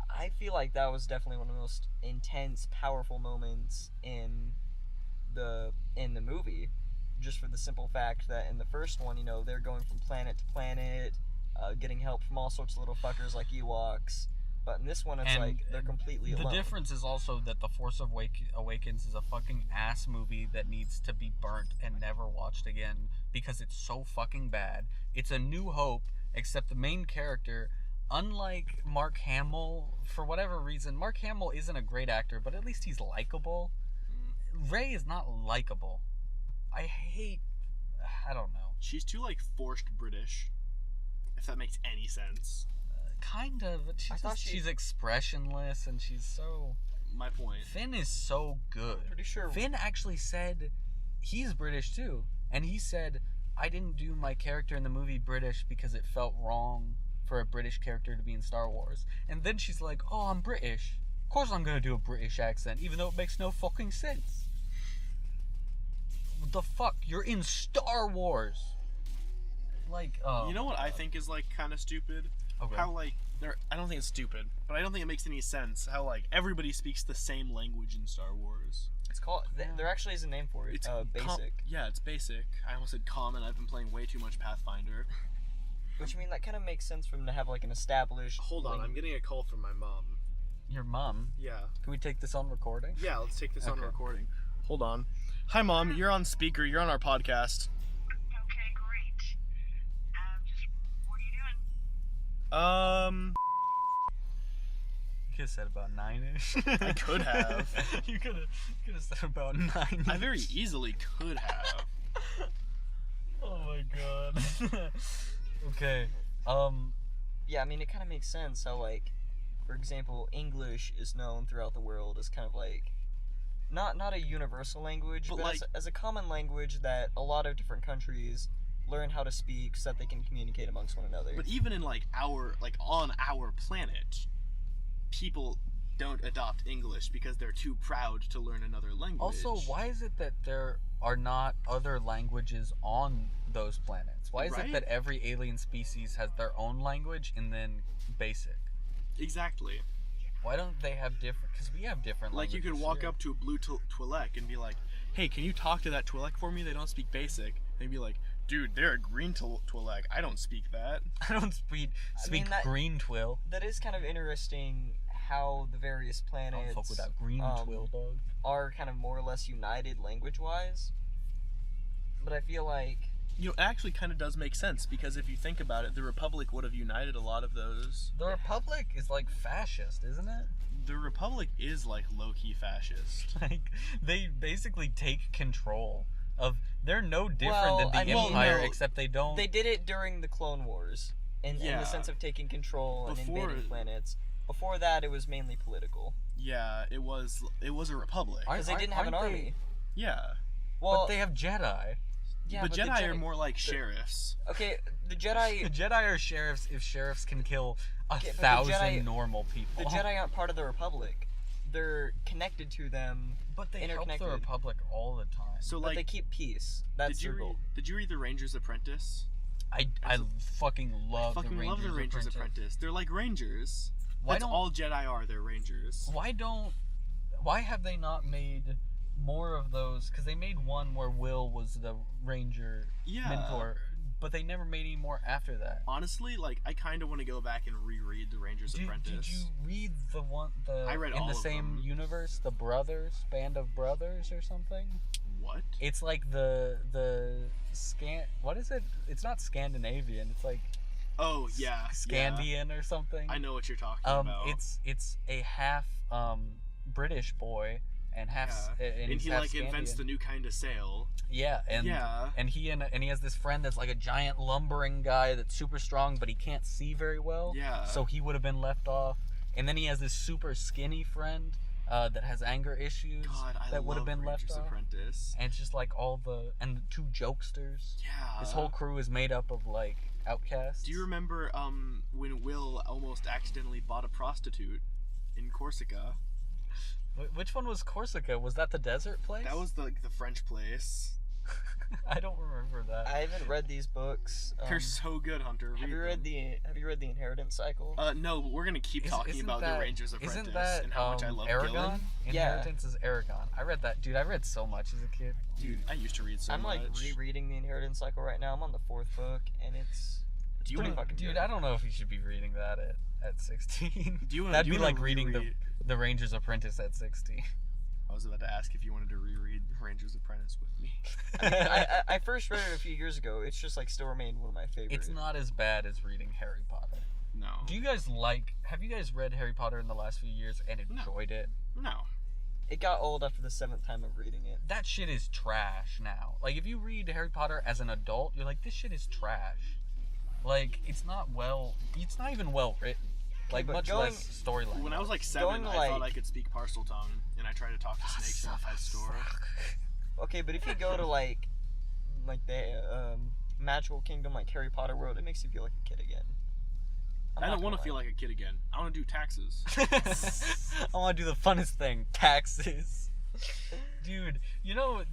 I feel like that was definitely one of the most intense, powerful moments in the movie, just for the simple fact that in the first one, you know, they're going from planet to planet, getting help from all sorts of little fuckers like Ewoks. But in this one, it's like they're completely alone. The difference is also that The Force Awakens is a fucking ass movie that needs to be burnt and never watched again because it's so fucking bad. It's A New Hope, except the main character, unlike Mark Hamill, for whatever reason, Mark Hamill isn't a great actor, but at least he's likable. Rey is not likable. I don't know. She's too, like, forced British, if that makes any sense. Kind of, but she's expressionless, and she's so... My point. Finn is so good. I'm pretty sure... Finn actually said... He's British, too. And he said, I didn't do my character in the movie British because it felt wrong for a British character to be in Star Wars. And then she's like, oh, I'm British. Of course I'm gonna do a British accent, even though it makes no fucking sense. The fuck? You're in Star Wars! Like, You know what I think is, like, kind of stupid? Okay. How, like, I don't think it's stupid, but I don't think it makes any sense how, like, everybody speaks the same language in Star Wars. It's called... There actually is a name for it. It's basic. Yeah, it's basic. I almost said common. I've been playing way too much Pathfinder. Which, I mean, that kind of makes sense for them to have, like, an established... Hold on, I'm getting a call from my mom. Your mom? Yeah. Can we take this on recording? Yeah, let's take this on recording. Hold on. Hi, Mom. You're on speaker. You're on our podcast. Okay, great. Just, what are you doing? could have said about 9-ish. I could have. You could have said about 9. I very easily could have. Oh my god. Okay. Yeah, I mean, it kind of makes sense how, like, for example, English is known throughout the world as kind of like not a universal language, but like, as a common language that a lot of different countries learn how to speak so that they can communicate amongst one another. But even in like on our planet, people don't adopt English because they're too proud to learn another language. Also, why is it that there are not other languages on those planets? Why is it that every alien species has their own language and then basic? Exactly. Why don't they have different? Because we have different Like, languages. you could walk here. up to a blue Twi'lek and be like, hey, can you talk to that Twi'lek for me? They don't speak basic. They'd be like, dude, they're a green Twi'lek. I don't speak that. I don't speak green twill. That is kind of interesting how the various planets I don't fuck with that green twill, dog. are kind of more or less united language-wise. But I feel like... You know, it actually kind of does make sense, because if you think about it, the Republic would have united a lot of those. The Republic is like fascist, isn't it? The Republic is like low-key fascist. Like, they basically take control of... They're no different than the I mean, Empire, no. except they don't... They did it during the Clone Wars, in the sense of taking control and invading planets. Before that, it was mainly political. Yeah, it was a republic. Because they didn't have an army. Yeah. Well, but they have Jedi. yeah, but the Jedi are more like sheriffs. Okay, the Jedi... The Jedi are sheriffs if sheriffs can kill Okay, but the 1,000 Jedi- normal people. The Jedi aren't part of the Republic. They're connected to them, But they help the interconnected. Republic all the time. So, but like, they keep peace. That's did their goal. you read The Ranger's Apprentice? I fucking love I fucking love The Ranger's Apprentice. They're like rangers. Why That's don't all Jedi are. They're rangers. Why have they not made more of those? Because they made one where Will was the ranger mentor, but they never made any more after that. Honestly, like, I kind of want to go back and reread The Ranger's Apprentice. Did you read the one I read in all the of same them. universe, the Brothers, Band of Brothers or something? What? It's like what is it? It's not Scandinavian. It's like Oh, yeah. Scandian or something. I know what you're talking about. It's a half British boy and half and he half like invents Scandian. the new kind of sail. Yeah, and he has this friend that's like a giant lumbering guy that's super strong, but he can't see very well. Yeah. So he would have been left off. And then he has this super skinny friend that has anger issues God, I that would have love been left Ranger's off. Apprentice. And it's just like the two jokesters. Yeah. His whole crew is made up of like outcasts. Do you remember when Will almost accidentally bought a prostitute in Corsica? Which one was Corsica? Was that the desert place? That was the French place. I don't remember that. I haven't read these books. They're so good, Hunter. Have you read the Inheritance Cycle? No, but we're gonna keep talking about The Ranger's Apprentice isn't that, and how much I love Aragon? Gillen. Inheritance is Aragon. I read that. Dude, I read so much as a kid. Dude, I used to read so I'm much. like rereading the Inheritance Cycle right now. I'm on the 4th book, and it's pretty fucking Dude, good. I don't know if you should be reading that at 16. Do you wanna- That'd do you be wanna like reading reread- the Ranger's Apprentice at 16. I was about to ask if you wanted to reread Ranger's Apprentice with me. I mean, I first read it a few years ago. It's just like still remained one of my favorites. It's not as bad as reading Harry Potter. No. Have you guys read Harry Potter in the last few years and enjoyed it? No. It got old after the 7th time of reading it. That shit is trash now. Like, if you read Harry Potter as an adult, you're like, this shit is trash. Like, it's not even well written. Like, but much less storyline. When I was like 7, Going, I thought I could speak Parcel Tongue, and I tried to talk to snakes in a pet store. Okay, but if you go to like the magical kingdom, like Harry Potter world, it makes you feel like a kid again. I don't want to feel like a kid again. I want to do taxes. I want to do the funnest thing, taxes. Dude, you know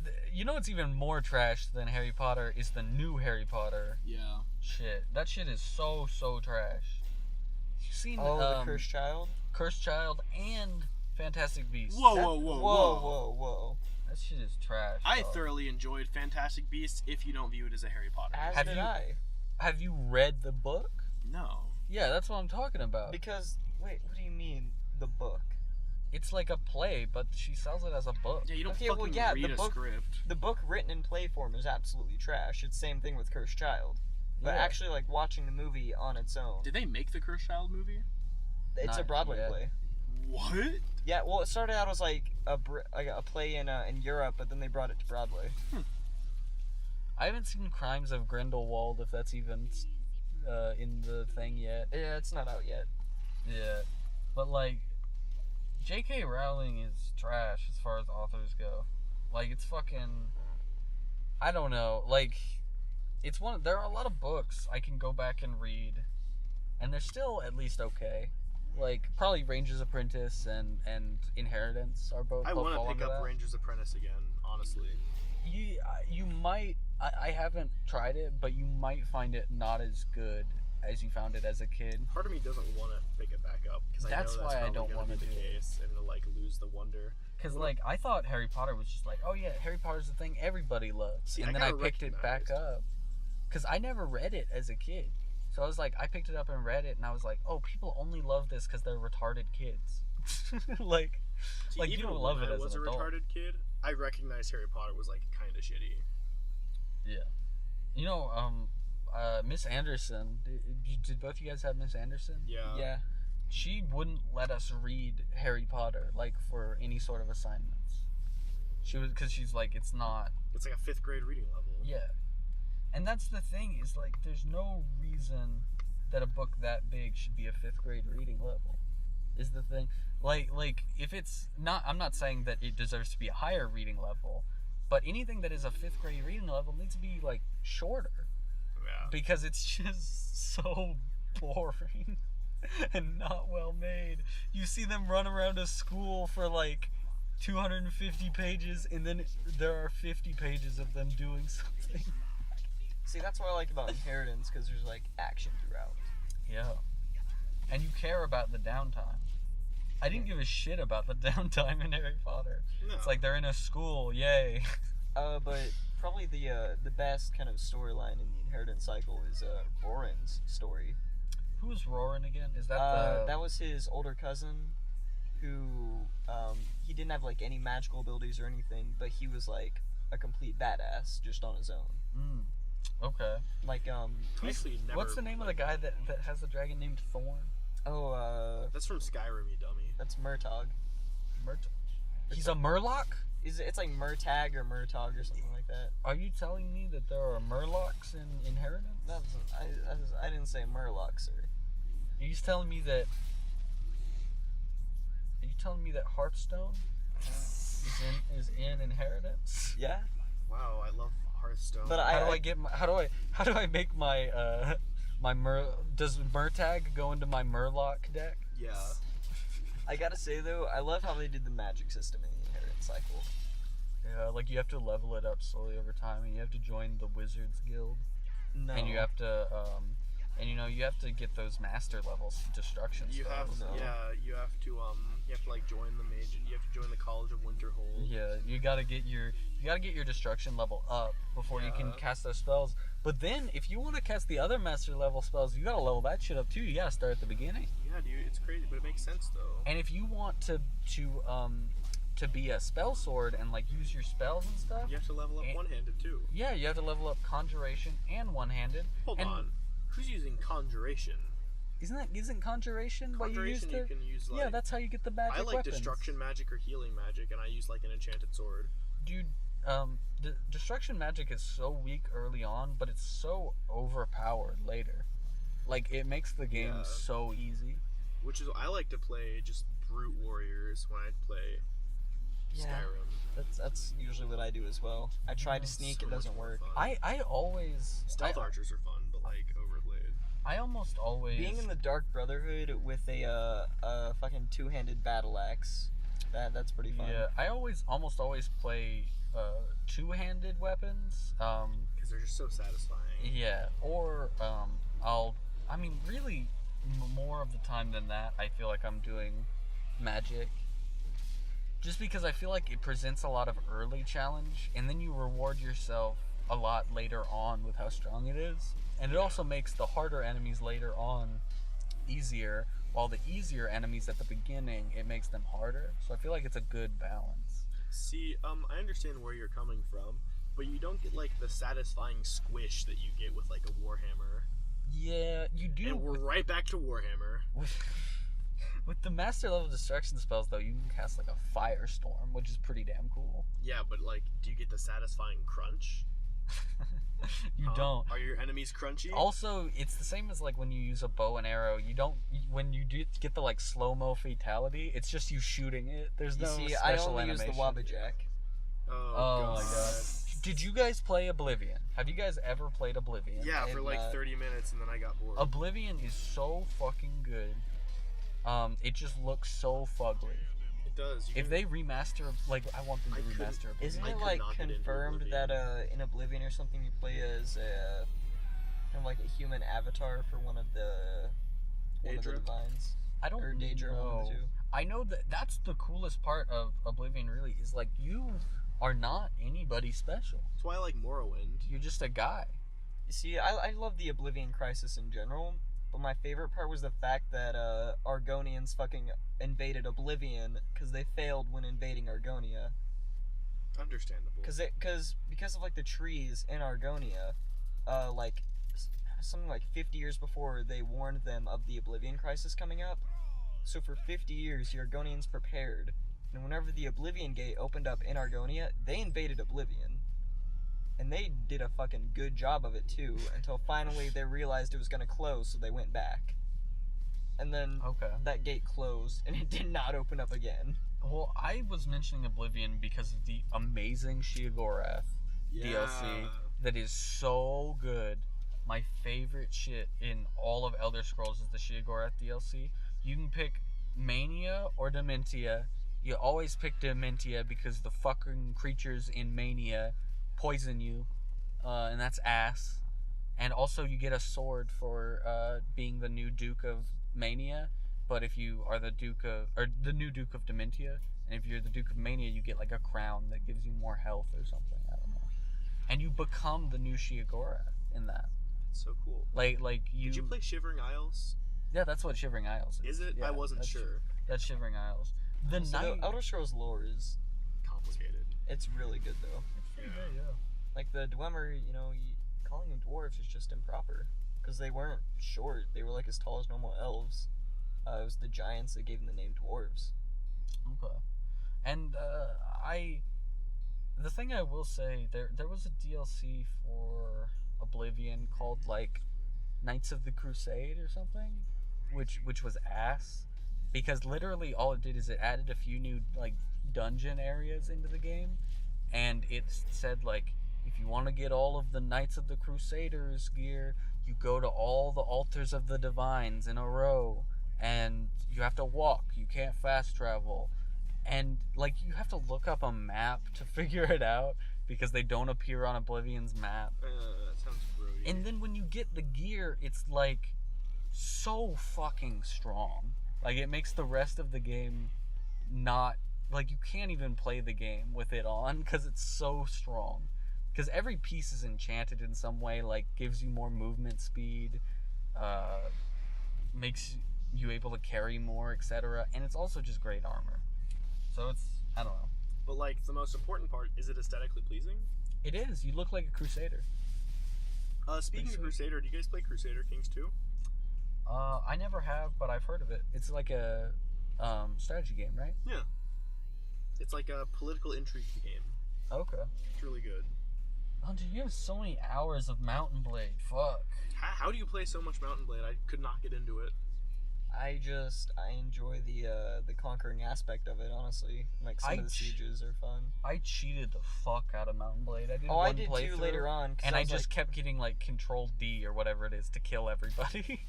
what's even more trash than Harry Potter is the new Harry Potter Yeah. shit. That shit is so trash. You've seen the Cursed Child? Cursed Child and Fantastic Beasts. Whoa. That shit is trash. I dog. thoroughly enjoyed Fantastic Beasts if you don't view it as a Harry Potter. As Have did you- I. Have you read the book? No. Yeah, that's what I'm talking about. Because, wait, what do you mean, the book? It's like a play, but she sells it as a book. Yeah, you don't Okay, well, fucking yeah, read the a book- script. The book written in play form is absolutely trash. It's the same thing with Cursed Child. But Yeah. actually, like, watching the movie on its own, Did they make the Cursed Child movie? it's a Not Broadway yet. play. What? Yeah, well, it started out as like a play in Europe, but then they brought it to Broadway. I haven't seen Crimes of Grindelwald, if that's even in the thing yet. Yeah, it's not out yet. Yeah, but like, J.K. Rowling is trash as far as authors go. Like, it's fucking, I don't know. Like, there are a lot of books I can go back and read, and they're still at least okay. Like, probably Ranger's Apprentice and Inheritance are both. I want to pick up that. Ranger's Apprentice again, honestly. You might. I haven't tried it, but you might find it not as good as you found it as a kid. Part of me doesn't want to pick it back up because I know that's why I don't want to do be the case and to like lose the wonder. Because like I thought Harry Potter was just like, oh yeah, Harry Potter's the thing everybody loves, See, and then I got picked it back up because I never read it as a kid. So I was like, I picked it up and read it, and I was like, oh, people only love this because they're retarded kids. like See, you don't love it as an adult. Even when I was a retarded kid, I recognized Harry Potter was like kind of shitty. Yeah. You know, Miss Anderson, did both of you guys have Miss Anderson? Yeah. Yeah. She wouldn't let us read Harry Potter, like, for any sort of assignments. Because she's like, it's not. It's like a 5th grade reading level. Yeah. And that's the thing, is like, there's no reason that a book that big should be a 5th grade reading level. Is the thing. Like, if it's not, I'm not saying that it deserves to be a higher reading level, but anything that is a 5th grade reading level needs to be, like, shorter. Yeah. Because it's just so boring and not well made. You see them run around a school for, like, 250 pages, and then there are 50 pages of them doing something. See, that's what I like about Inheritance, because there's, like, action throughout. Yeah. And you care about the downtime. I didn't give a shit about the downtime in Harry Potter. No. It's like they're in a school, yay. But probably the best kind of storyline in the Inheritance cycle is Roran's story. Who was Roran again? Is that That was his older cousin, who he didn't have like any magical abilities or anything, but he was like a complete badass just on his own. Okay. Like Actually, never, What's the name of the guy that has the dragon named Thorn? That's from Skyrim, you dummy. that's Murtog. He's a Murloc? It's like Murtag or Murtog or something like that. Are you telling me that there are Murlocs in Inheritance? I didn't say Murloc, sir. Are you telling me that Hearthstone is in Inheritance? Yeah. Wow, I love Hearthstone. But how do I make my does Murtag go into my Murloc deck? Yeah. I gotta say though, I love how they did the magic system in the Inheritance cycle. Yeah, like you have to level it up slowly over time, and you have to join the Wizards Guild, No. and you have to you have to get those master levels destruction You have, spells. you have to like join the mage. You have to join the College of Winterhold. Yeah, you gotta get your destruction level up before you can Yeah. cast those spells. But then, if you want to cast the other master level spells, you gotta level that shit up too. You gotta start at the beginning. Yeah, dude, it's crazy, but it makes sense though. And if you want to be a spell sword and like use your spells and stuff, You have to level up one-handed too. yeah, you have to level up conjuration and one-handed. Hold and on, who's using conjuration? Isn't conjuration what you use Conjuration to? you can use like. Yeah, that's how you get the magic I like weapons. destruction magic or healing magic, and I use like an enchanted sword. Dude, destruction magic is so weak early on, but it's so overpowered later. Like, it makes the game Yeah. so easy. Which is, I like to play just brute warriors when I play Skyrim. That's usually what I do as well. I try to sneak, So it much doesn't more work. fun. I always... Stealth archers are fun, but like overplayed. I almost always... Being in the Dark Brotherhood with a fucking two-handed battle axe, that's pretty fun. Yeah, I almost always play two-handed weapons. Because they're just so satisfying. Yeah, or really, more of the time than that, I feel like I'm doing magic. Just because I feel like it presents a lot of early challenge, and then you reward yourself a lot later on with how strong it is. And it also makes the harder enemies later on easier, while the easier enemies at the beginning, it makes them harder. So I feel like it's a good balance. See, I understand where you're coming from, but you don't get like the satisfying squish that you get with like a Warhammer. Yeah, you do. And we're right back to Warhammer. With the master level destruction spells, though, you can cast like a firestorm, which is pretty damn cool. Yeah, but like, do you get the satisfying crunch? You don't. Are your enemies crunchy? Also, it's the same as like when you use a bow and arrow. You don't when you do get the like slow-mo fatality. It's just you shooting it. There's You no see, special I only animation. use the Wabbajack. Oh, my god! Did you guys play Oblivion? Have you guys ever played Oblivion? Yeah, for like not. 30 minutes and then I got bored. Oblivion is so fucking good. It just looks so fugly. It does. If they remaster, like, I want them to I couldn't- remaster Oblivion. Isn't I it could like not get into confirmed Oblivion. that in Oblivion or something you play as kind of like a human avatar for one of the Daedra? divines? I don't or Daedra, one of know. the two. I know that's the coolest part of Oblivion. Really, is like you are not anybody special. That's why I like Morrowind. You're just a guy. You see, I love the Oblivion Crisis in general, but my favorite part was the fact that Argonians fucking invaded Oblivion because they failed when invading Argonia. Understandable. Because of like the trees in Argonia, like something like 50 years before they warned them of the Oblivion Crisis coming up. So for 50 years, the Argonians prepared, and whenever the Oblivion Gate opened up in Argonia, they invaded Oblivion. And they did a fucking good job of it too, until finally they realized it was gonna close, so they went back. And then Okay. that gate closed, and it did not open up again. Well, I was mentioning Oblivion because of the amazing Sheogorath DLC that is so good. My favorite shit in all of Elder Scrolls is the Sheogorath DLC. You can pick Mania or Dementia. You always pick Dementia because the fucking creatures in Mania poison you, and that's ass. And also you get a sword for being the new Duke of Mania. But if you are the new Duke of Dementia, and if you're the Duke of Mania, you get like a crown that gives you more health or something. I don't know. And you become the new Sheogorath in that. That's so cool. Like you. Did you play Shivering Isles? Yeah, that's what Shivering Isles is. Is it? Yeah, I wasn't sure. That's Shivering Isles. The So night. the Elder Scrolls lore is Complicated. it's really good though. Yeah. Like the Dwemer, calling them dwarves is just improper because they weren't short; they were like as tall as normal elves. It was the giants that gave them the name dwarves. Okay. And the thing I will say, there was a DLC for Oblivion called like Knights of the Crusade or something, which was ass, because literally all it did is it added a few new like dungeon areas into the game, and it said like if you want to get all of the Knights of the Crusaders gear, you go to all the altars of the divines in a row, and you have to walk, you can't fast travel, and like you have to look up a map to figure it out because they don't appear on Oblivion's map. That sounds grody. And then when you get the gear, it's like so fucking strong. Like it makes the rest of the game not like you can't even play the game with it on because it's so strong. Because every piece is enchanted in some way, like gives you more movement speed, makes you able to carry more, etc. And it's also just great armor. So it's, I don't know. But like the most important part, is it aesthetically pleasing? It is. You look like a Crusader. Speaking of sweet. Crusader, do you guys play Crusader Kings 2? I never have, but I've heard of it. It's like a strategy game, right? Yeah. It's like a political intrigue game. Okay. It's really good. Oh, dude, you have so many hours of Mountain Blade. Fuck. How do you play so much Mountain Blade? I could not get into it. I enjoy the conquering aspect of it, honestly. Like some of the sieges are fun. I cheated the fuck out of Mountain Blade. I did Oh, one I did too playthrough, later on. 'Cause and I was just like, kept getting like Control D or whatever it is to kill everybody,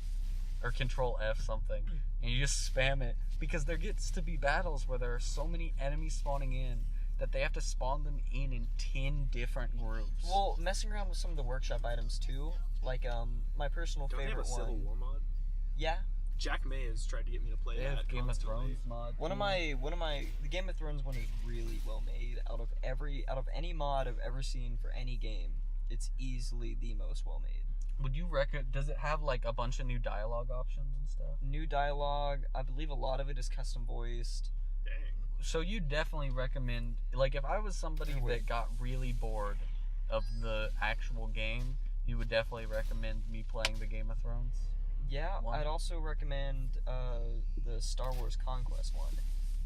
or Control F something, and you just spam it because there gets to be battles where there are so many enemies spawning in that they have to spawn them in 10 different groups. well, messing around with some of the workshop items too. Like my personal Don't they have favorite a Civil one. War mod? Yeah. Jack May has tried to get me to play they that have Game constantly. of Thrones mod. One of my the Game of Thrones one is really well made. Out of any mod I've ever seen for any game, it's easily the most well made. Would you does it have like a bunch of new dialogue options and stuff? New dialogue, I believe a lot of it is custom voiced. Dang. So you definitely recommend, like, if I was somebody that got really bored of the actual game, you would definitely recommend me playing the Game of Thrones? Yeah, one. I'd also recommend the Star Wars Conquest one,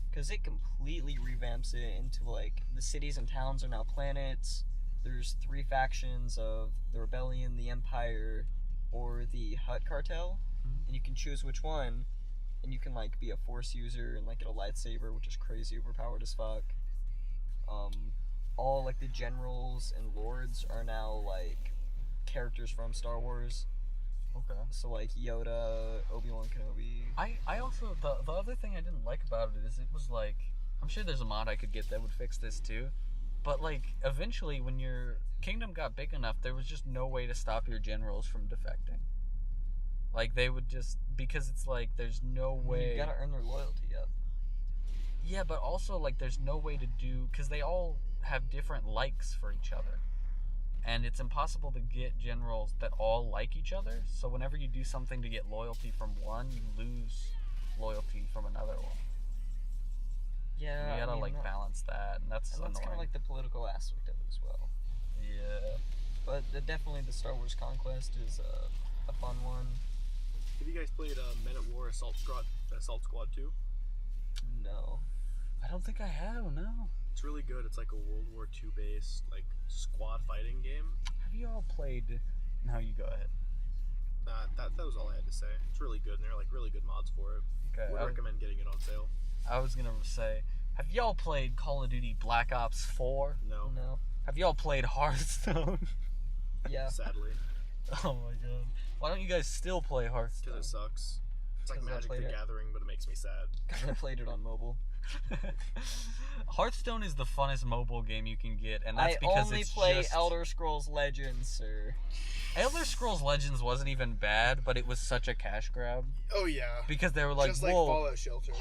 because it completely revamps it into like the cities and towns are now planets. There's 3 factions of the Rebellion, the Empire, or the Hutt Cartel, Mhm. and you can choose which one, and you can like be a Force user and like get a lightsaber, which is crazy overpowered as fuck. All like the generals and lords are now like characters from Star Wars. Okay. So like Yoda, Obi-Wan Kenobi. I also the other thing I didn't like about it is it was like, I'm sure there's a mod I could get that would fix this too, but like eventually when your kingdom got big enough, there was just no way to stop your generals from defecting. Like they would just, because it's like there's no way. You gotta earn their loyalty up. Yeah, but also like there's no way to do, because they all have different likes for each other, and it's impossible to get generals that all like each other. So whenever you do something to get loyalty from one, you lose loyalty from another one. Yeah, You gotta I mean, like balance that, and that's and that's kind annoying. of like the political aspect of it as well. Yeah. But definitely the Star Wars Conquest is a fun one. Have you guys played Men at War Assault Squad 2? No. I don't think I have, no. It's really good. It's like a World War II based like squad fighting game. Have you all played? No, you go ahead. That was all I had to say. It's really good, and there are like really good mods for it. Okay. Would recommend getting it on sale. I was gonna say, have y'all played Call of Duty Black Ops 4? No, No. Have y'all played Hearthstone? Yeah. sadly, Oh my god. Why don't you guys still play Hearthstone? because it sucks. It's like 'Cause I Magic the played it. Gathering, but it makes me sad. I played it on mobile. Hearthstone is the funnest mobile game you can get, and that's I because only it's play just... Elder Scrolls Legends, sir. Elder Scrolls Legends wasn't even bad, but it was such a cash grab Oh yeah, because they were like, just whoa, like Fallout Shelter.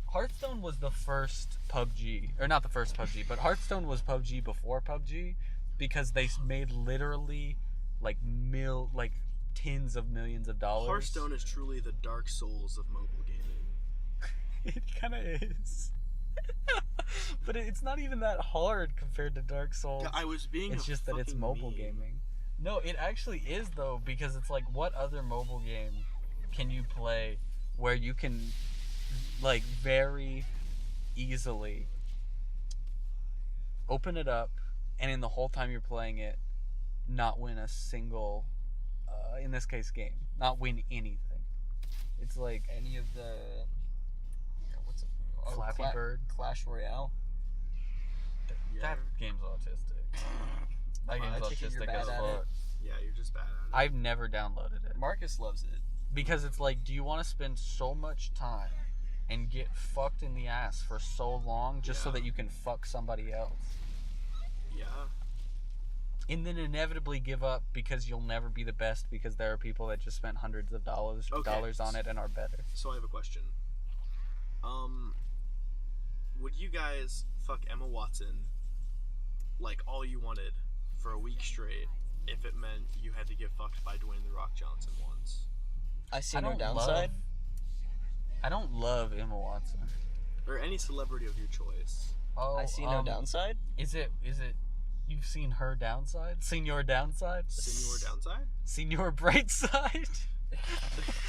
Hearthstone was the first PUBG, or not the first PUBG, but Hearthstone was PUBG before PUBG, because they made literally like tens of millions of dollars. Hearthstone is truly the Dark Souls of mobile gaming. It kind of is. But it's not even that hard compared to Dark Souls. I was being. It's a just that it's fucking mobile mean. gaming. No, it actually is though, because it's like, what other mobile game can you play where you can like very easily open it up and in the whole time you're playing it not win a single in this case game, not win anything. It's like Any of the what's it? Flappy Bird. Clash Royale. Yeah. That game's autistic. That game's I take it you're autistic bad as at fuck. it. Yeah, you're just bad at it. I've never downloaded it. Marcus loves it. Because it's like, do you want to spend so much time and get fucked in the ass for so long just so Yeah. that you can fuck somebody else? Yeah. And then inevitably give up because you'll never be the best because there are people that just spent hundreds of dollars on it and are better. So I have a question. Would you guys fuck Emma Watson like all you wanted for a week straight if it meant you had to get fucked by Dwayne The Rock Johnson once? I see I no don't downside. I don't love Emma Watson. Or any celebrity of your choice. Oh, I see no downside. Is it you've seen her downside? Seen your downside? Senior downside? Seen your bright side?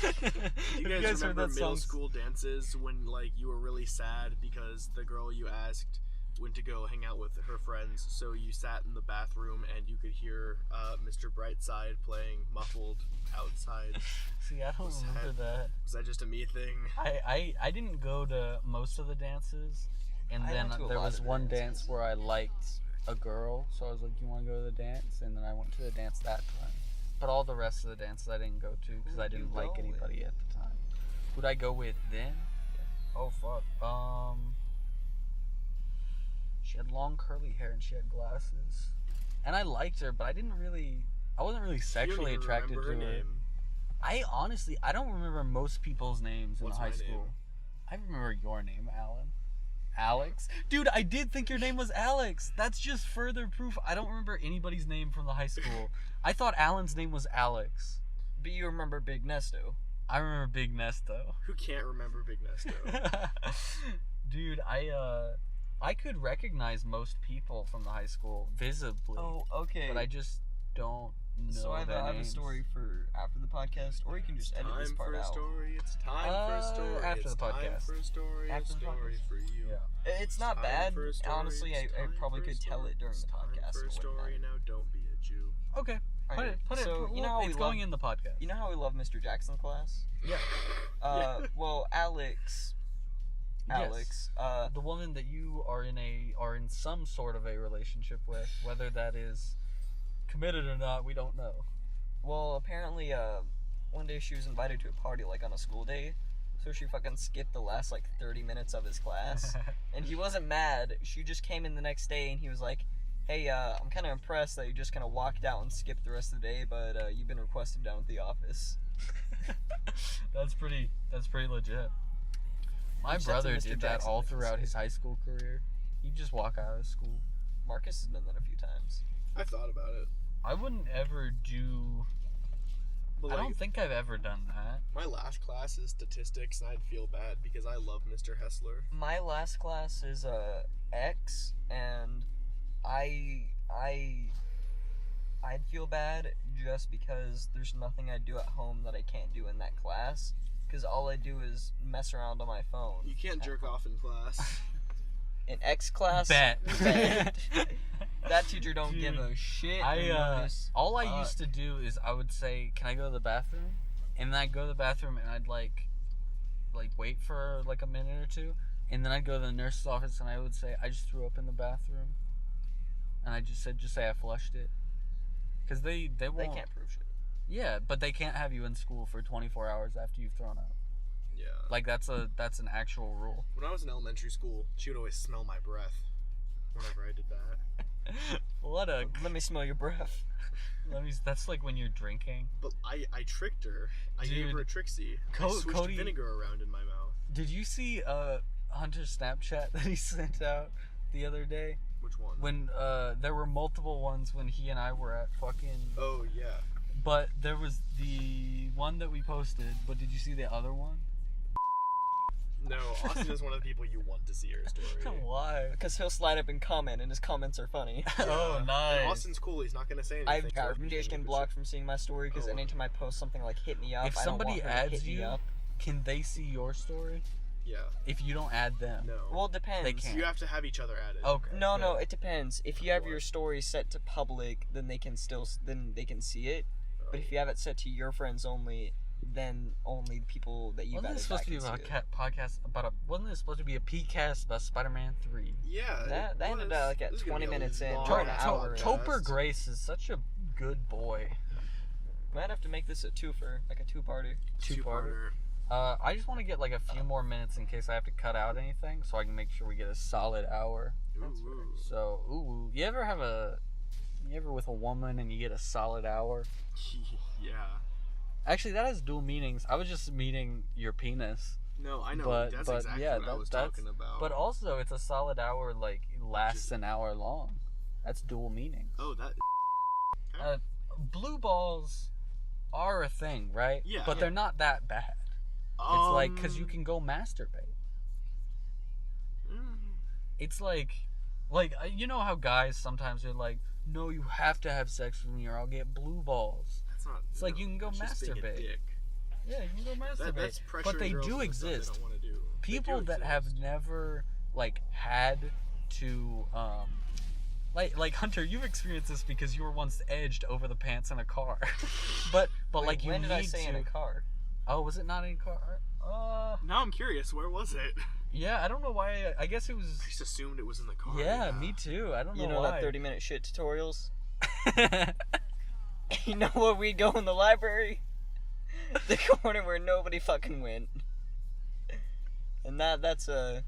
You Have guys heard remember that middle song? school dances when like you were really sad because the girl you asked went to go hang out with her friends, so you sat in the bathroom and you could hear Mr. Brightside playing muffled outside. See, I don't remember that. Was that just a me thing? I didn't go to most of the dances, and I then went to a there lot was of one dances. dance where I liked a girl, so I was like, "You want to go to the dance?" And then I went to the dance that time. But all the rest of the dances I didn't go to because I Who'd you didn't like go with? anybody at the time. Who'd I go with then? Oh fuck. She had long curly hair and she had glasses, and I liked her, but I wasn't really You sexually don't even attracted to remember her. her name. I honestly, I don't remember most people's names in What's high my school. name? I remember your name, Alan. Alex? Dude, I did think your name was Alex. That's just further proof. I don't remember anybody's name from the high school. I thought Alan's name was Alex. But you remember Big Nesto. I remember Big Nesto. Who can't remember Big Nesto? Dude, I could recognize most people from the high school visibly. Oh, okay. But I just don't know. So I have a story for after the podcast, or you can just edit this part out. It's time for a story. After it's the time podcast. for a story. After the story podcast. for you. Yeah. It's not Time bad. for a story, Honestly, it's I time probably for a could tell story, it during it's the time podcast. for a but story whatnot. now. Don't be a Jew. Okay. Put Alright, it. so you know how it's we going love- in the podcast. You know how we love Mr. Jackson's class? Yeah. Well, Alex. Yes. Uh, The woman that you are in some sort of a relationship with, whether that is committed or not, we don't know. well, apparently, one day she was invited to a party, like, on a school day. So she fucking skipped the last, like, 30 minutes of his class. And he wasn't mad. She just came in the next day and he was like, hey, I'm kind of impressed that you just kind of walked out and skipped the rest of the day, but you've been requested down at the office. That's pretty legit. My Which that's a brother Mr. did that Jackson all thing to throughout say. his high school career. He'd just walk out of school. Marcus has done that a few times. I thought about it. I wouldn't ever do. But I like, don't think I've ever done that. my last class is statistics, and I'd feel bad because I love Mr. Hessler. My last class is X, and I'd feel bad just because there's nothing I do at home that I can't do in that class. Because all I do is mess around on my phone. You can't jerk off in class. In X class, Bet. that teacher don't Dude, give a shit. All I used to do is I would say, "Can I go to the bathroom?" And then I'd go to the bathroom and I'd like wait for like a minute or two, and then I'd go to the nurse's office and I would say, "I just threw up in the bathroom," and I just say I flushed it, because they won't. They can't prove shit. Yeah, but they can't have you in school for 24 hours after you've thrown up. Yeah. Like that's an actual rule. When I was in elementary school, she would always smell my breath whenever I did that. What a Let me smell your breath. that's like when you're drinking. But I tricked her. I gave her Dude, a Trixie. I switched Cody- vinegar around in my mouth. Did you see Hunter's Snapchat that he sent out the other day? Which one? When there were multiple ones when he and I were at fucking. Oh, yeah. But there was the one that we posted. But did you see the other one? No, Austin is one of the people you want to see her story. Why? Because he'll slide up and comment, and his comments are funny. Oh, nice. And Austin's cool. He's not going to say anything. I've got getting blocked from seeing my story because Oh. anytime I post something like "hit me up," If I don't somebody want her to adds hit me you, up. can they see your story? Yeah. If you don't add them. No. Well, it depends. They can't. You have to have each other added. Okay. No, it depends. If you have What? your story set to public, then they can see it. But if you have it set to your friends only, then only the people that you've Wasn't added this supposed to be back about can see it. podcast about wasn't it supposed to be a PCast about Spider-Man 3? Yeah. That ended like at This is gonna 20 be a minutes in. long Or an ass hour in. podcast. Topher Grace is such a good boy. Might have to make this a twofer, like a two-parter. Two-parter. I just want to get like a few more minutes in case I have to cut out anything, so I can make sure we get a solid hour. Ooh. So, you ever with a woman and you get a solid hour? Yeah. Actually, that has dual meanings. I was just meaning your penis, No, I know. But- that's but exactly yeah, what I was that's- talking about. but also it's a solid hour. Like it lasts an hour long. That's dual meaning. Oh, that. Blue balls are a thing, right? Yeah. But Yeah. they're not that bad. It's like because you can go masturbate. It's like you know how guys sometimes are like, no, you have to have sex with me or I'll get blue balls. That's not. It's like you can go that's just being a masturbate. dick. Yeah, you can go masturbate. That's pressuring but they girls do into stuff they exist. don't wanna do. They People do that have exist. never like had to like Hunter, you've experienced this because you were once edged over the pants in a car. but Wait, like you when need did I say to. in a car? Oh, was it not in a car? Now I'm curious. Where was it? Yeah, I don't know why. I guess it was. I just assumed it was in the car. Yeah, me too. I don't know You know why. that 30-minute shit tutorials? You know where we'd go in the library? The corner where nobody fucking went. And that's Dude,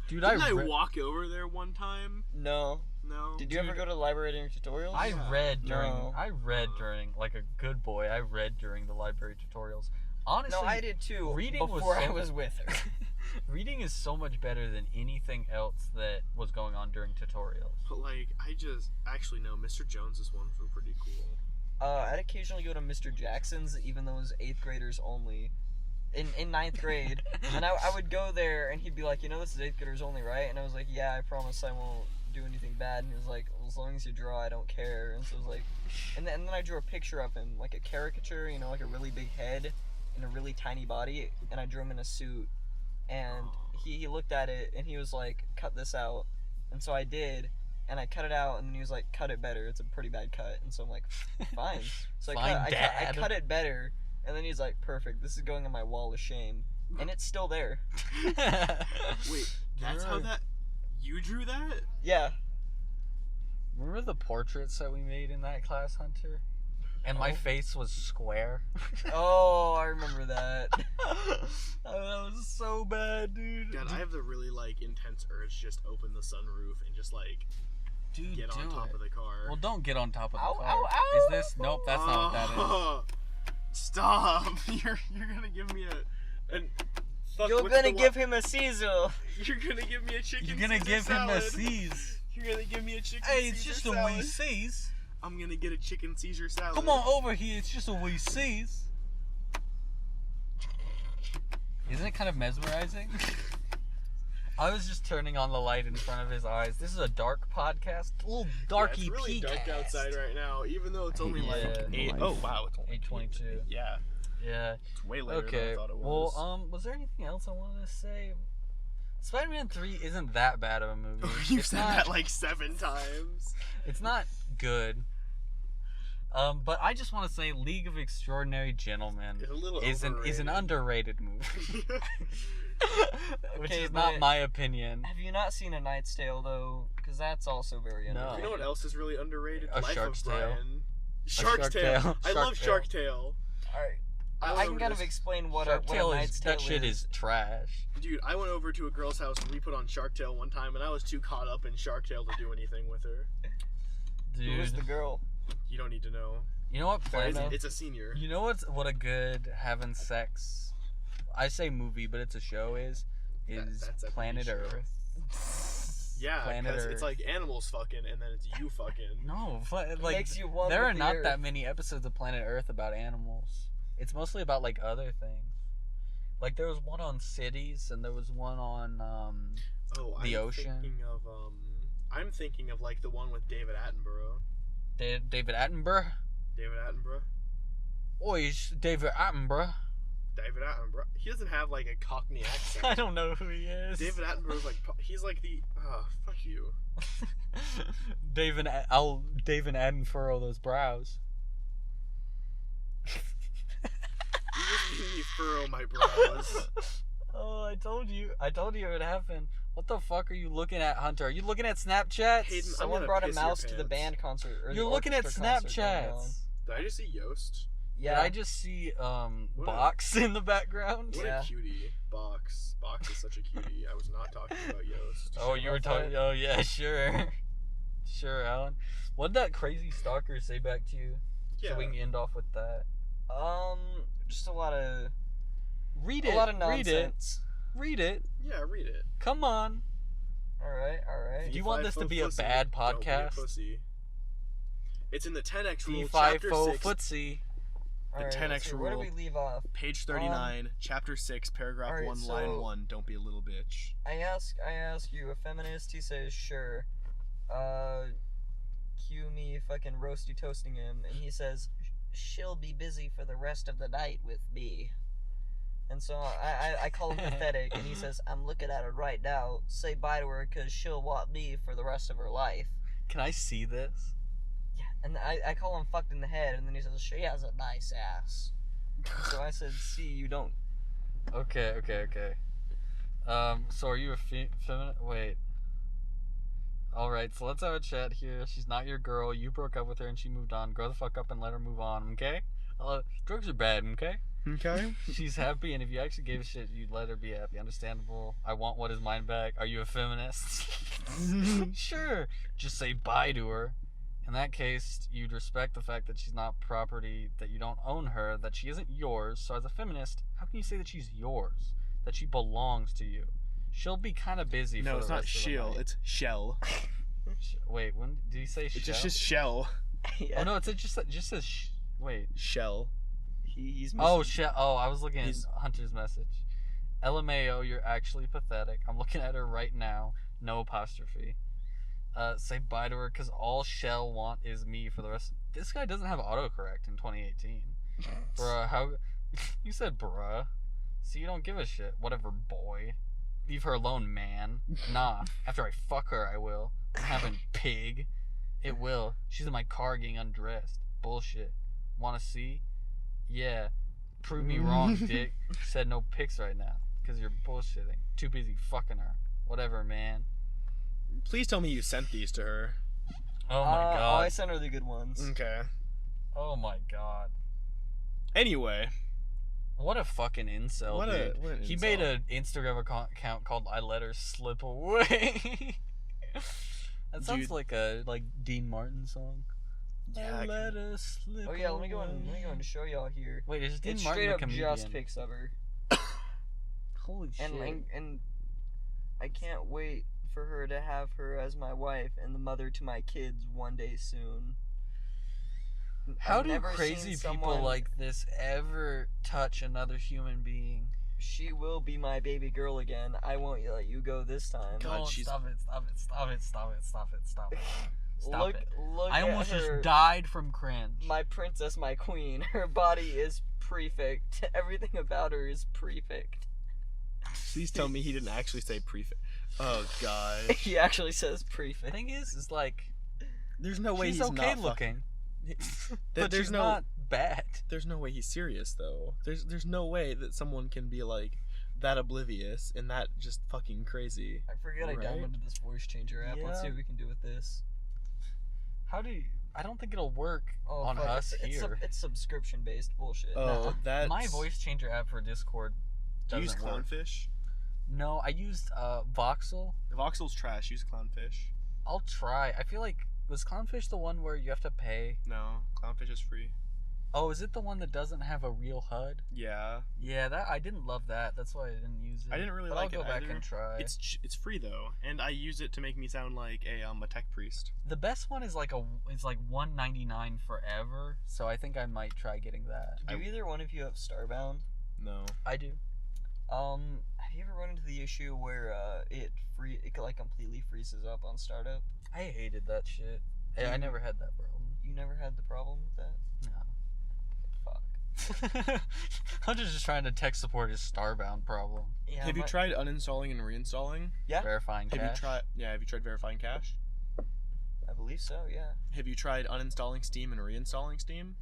Didn't I re- walk over there one time? no. No. Did you ever go to the library during tutorials? I Yeah. read during. No. I read during like a good boy. I read during the library tutorials. Honestly, No, I did too. reading was before I so- was with her. reading is so much better than anything else that was going on during tutorials. But like, I just actually no. Mr. Jones's ones were pretty cool. I'd occasionally go to Mr. Jackson's, even though it was 8th graders only. In 9th grade, and I would go there, and he'd be like, you know, this is 8th graders only, right? And I was like, yeah, I promise I won't do anything bad. And he was like, well, as long as you draw, I don't care. And so it was like, and then I drew a picture of him, like a caricature, you know, like a really big head and a really tiny body, and I drew him in a suit. And he looked at it and he was like, cut this out. And so I did, and I cut it out, and then he was like, cut it better. It's a pretty bad cut. And so I'm like, fine. So I cut it better, and then he's like, perfect. This is going on my wall of shame. And it's still there. Wait, that's how that... You drew that? Yeah. Remember the portraits that we made in that class, Hunter? And my face was square. Oh, I remember that. That was so bad, dude. God, I have the really, like, intense urge to just open the sunroof and just, like, Dude, get on top of the car. Well, don't get on top of the Ow, car. ow, ow. Is this? Nope, that's not what that is. Stop! You're gonna give me You're gonna give him a Caesar. You're gonna give me a chicken You're gonna Caesar give salad. him a C's. You're gonna give me a chicken Hey, it's Caesar just salad. a wee C's. I'm gonna get a chicken Caesar salad. Come on over here, it's just a wee C's. Isn't it kind of mesmerizing? I was just turning on the light in front of his eyes. This is a dark podcast. A little darky It's really dark outside right now, even though it's only like Yeah. 8. Oh wow, it's only 8:22. Yeah, Yeah. it's way later Okay. than I thought it was. Well, was there anything else I wanted to say? Spider-Man 3 isn't that bad of a movie. You've It's said not- that like 7 times. It's not good. But I just want to say League of Extraordinary Gentlemen It's a little is an overrated. underrated movie. Which Okay, is not but- my opinion. Have you not seen A Knight's Tale though? Because that's also very No. underrated. You know what else is really underrated? A Life Shark's of Tale. Brian. Shark Shark's Tale. Tale. I love Shark Shark Tale. Alright. I I went can over kind to of explain what Shark a Tale Knight's Tale that shit is trash. Dude, I went over to a girl's house and we put on Shark Tale one time, and I was too caught up in Shark Tale to do anything with her. Who was Dude, the girl? You don't need to know. you know what It's, planet? it's a senior. You know what a good having sex, I say movie, but it's a show is That's a Planet TV show. Earth. Yeah, Planet because Earth. it's like animals fucking, and then it's you fucking. No, It like makes you one there with are the not Earth. that many episodes of Planet Earth about animals. It's mostly about like other things. Like there was one on cities, and there was one on the ocean. I'm thinking of like the one with David Attenborough. David Attenborough. David Attenborough. Oi, it's David Attenborough. David Attenborough. He doesn't have like a Cockney accent. I don't know who he is. David Attenborough's like he's like the fuck you. David Attenborough those brows. You just made me furrow my brows. Oh, I told you it would happen. What the fuck are you looking at, Hunter? Are you looking at Snapchat? Hayden, I'm Someone gonna brought a piss your mouse to the pants. band concert. Or the You're looking at orchestra concert going on. Snapchats. Did I just see Yoast? Yeah. Did I just see What a- Box in the background? What Yeah. a cutie. Box. Box is such a cutie. I was not talking about Yoast. Oh, you were talking. Oh yeah, sure, sure, Alan. What did that crazy stalker say back to you? Yeah. So we can end off with that. Just a lot of Read a it. lot of Read it. nonsense. Read it. Yeah, read it. Come on. All right. Do you want this to be a bad Don't be a podcast? pussy. It's in the 10x rule, D5 chapter fo 6, footsie. All The right, 10X let's see, where do rule. we leave off? page 39, chapter 6, paragraph Alright, 1, so- line 1. Don't be a little bitch. I ask you, a feminist? He says sure. Cue me fucking roasty toasting him, and he says she'll be busy for the rest of the night with me. And so I call him pathetic, and he says I'm looking at her right now. Say bye to her, cause she'll want me for the rest of her life. Can I see this? Yeah, and I call him fucked in the head, and then he says she has a nice ass. So I said, see, you don't. Okay. So are you a feminine? Wait. Alright, so let's have a chat here. She's not your girl. You broke up with her and she moved on. Grow the fuck up and let her move on, okay? Drugs are bad, okay? Okay. She's happy, and if you actually gave a shit, you'd let her be happy. Understandable. I want what is mine back. Are you a feminist? Sure. Just say bye to her. In that case, you'd respect the fact that she's not property, that you don't own her, that she isn't yours. So as a feminist, how can you say that she's yours? That she belongs to you? She'll be kind of busy for No, the it's not rest of the shill, night. it's shell. Wait, when did he say It's shell? just shell. Yeah. Oh no, it just says wait. Shell. He's Oh missing- shit! Oh, I was looking at He's- Hunter's message. LMAO, you're actually pathetic. I'm looking at her right now. No apostrophe. Say bye to her because all she'll want is me for the rest. This guy doesn't have autocorrect in 2018. Bruh, how? You said bruh. So you don't give a shit. Whatever, boy. Leave her alone, man. Nah. After I fuck her, I will. I'm having pig. It will. She's in my car getting undressed. Bullshit. Wanna see? Yeah. Prove me wrong, dick. Said no pics right now. Because you're bullshitting. Too busy fucking her. Whatever, man. Please tell me you sent these to her. Oh my Oh, god. I sent her the good ones. Okay. Oh my god. Anyway. What a fucking incel, What dude. an He incel. made an Instagram account called I Let Her Slip Away. That sounds Dude. like a Dean Martin song. Yeah, I let her slip Oh yeah, let me go and away. show y'all here. Wait, is Dean It's Martin straight a up comedian? just pics of her. Holy shit. And I can't wait for her to have her as my wife and the mother to my kids one day soon. How I've do never crazy seen people someone- like this ever touch another human being? She will be my baby girl again. I won't let you go this time. God, Don't she's- stop it, stop it, stop it, stop it, stop it, stop it. Stop look, it. Look I at almost her. just died from cringe. My princess, my queen. Her body is perfect. Everything about her is perfect. Please tell me he didn't actually say prefix. Oh god. He actually says The prefect. thing is like, There's no way she's he's okay not looking. That But there's she's no- not bad. There's no way he's serious though. There's no way that someone can be like that oblivious and that just fucking crazy. I forget I Right? downloaded this voice changer app. Let's see Yeah. what we can do with this. How do you... I don't think it'll work Oh, on fuck, us it's here. it's subscription based bullshit. Oh, Nah, that's my voice changer app for Discord Do you use doesn't work. Clownfish? No, I used Voxel. Voxel's trash. Use Clownfish. I'll try. I feel like, was Clownfish the one where you have to pay? No, Clownfish is free. Oh, is it the one that doesn't have a real HUD? Yeah, Yeah, that I didn't love that. That's why I didn't use it. I didn't really but like I'll it go back either. and try. it's free though, and I use it to make me sound like a tech priest. The best one is like $1.99 forever. So I think I might try getting that. Do either one of you have Starbound? No. I do. Have you ever run into the issue where it like completely freezes up on startup? I hated that shit. I never had that problem. You never had the problem with that? Fuck. Hunter's just trying to tech support his Starbound problem. Yeah. Have you tried uninstalling and reinstalling? Yeah, Verifying Have cache. you tried verifying cache? I believe so. Yeah. Have you tried uninstalling Steam and reinstalling Steam?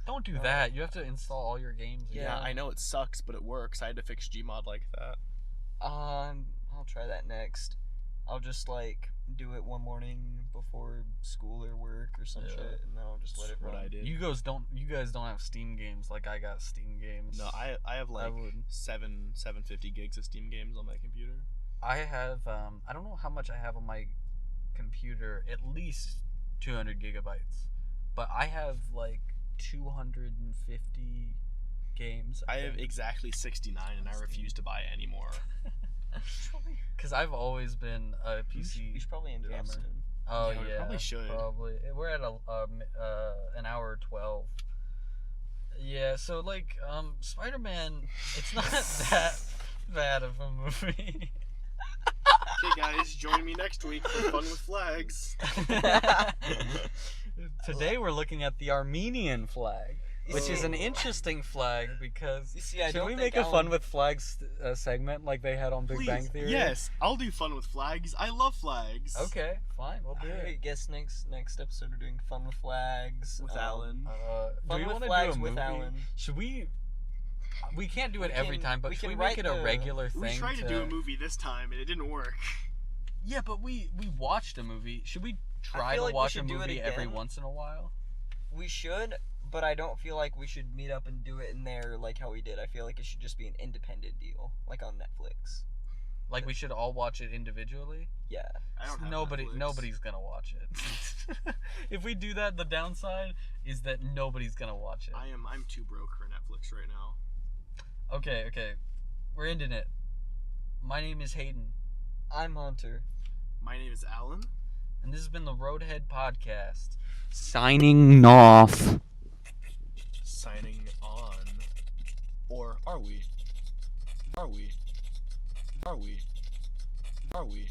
Don't do that. You have to install all your games. Yeah. Yeah, I know it sucks, but it works. I had to fix Gmod like that. I'll try that next. I'll just like do it one morning before school or work or some Yeah. shit, and then I'll just let it That's what run. I did. You guys don't have Steam games like I got Steam games. No, I have like would. 750 gigs of Steam games on my computer. I have I don't know how much I have on my computer. At least 200 gigabytes. But I have like 250 games. I have exactly 69, and I refuse to buy any more. Because I've always been a You PC. should probably end it off gamer. soon. Oh Yeah, yeah, we probably should. Probably. We're at an hour 12. Yeah, so like Spider-Man, it's not that bad of a movie. Okay, guys, join me next week for Fun with Flags. Today we're looking at the Armenian flag, which is an interesting flag because You see, I should don't we think make a Alan- Fun with Flags segment like they had on Big Bang Please, Theory? yes, I'll do Fun with Flags. I love flags. Okay, fine, we'll do I it. guess next episode we're doing Fun with Flags With Alan. Do Fun we with want to Flags do a with movie? Alan. Should we? We can't do it We every can- time, but we should can we make write it a the- regular thing? We tried to do a movie this time, and it didn't work. Yeah, but we watched a movie. Should we try feel to like we watch a should do it movie every again. once in a while? We should, but I don't feel like we should meet up and do it in there like how we did. I feel like it should just be an independent deal, like on Netflix. Like we should all watch it individually? Yeah. I don't have Netflix. Nobody's gonna watch it. If we do that, the downside is that nobody's gonna watch it. I'm too broke for Netflix right now. Okay, we're ending it. My name is Hayden, I'm Hunter. My name is Alan. and this has been the Roadhead Podcast. Signing off. Signing on. Or are we? Are we? Are we? Are we?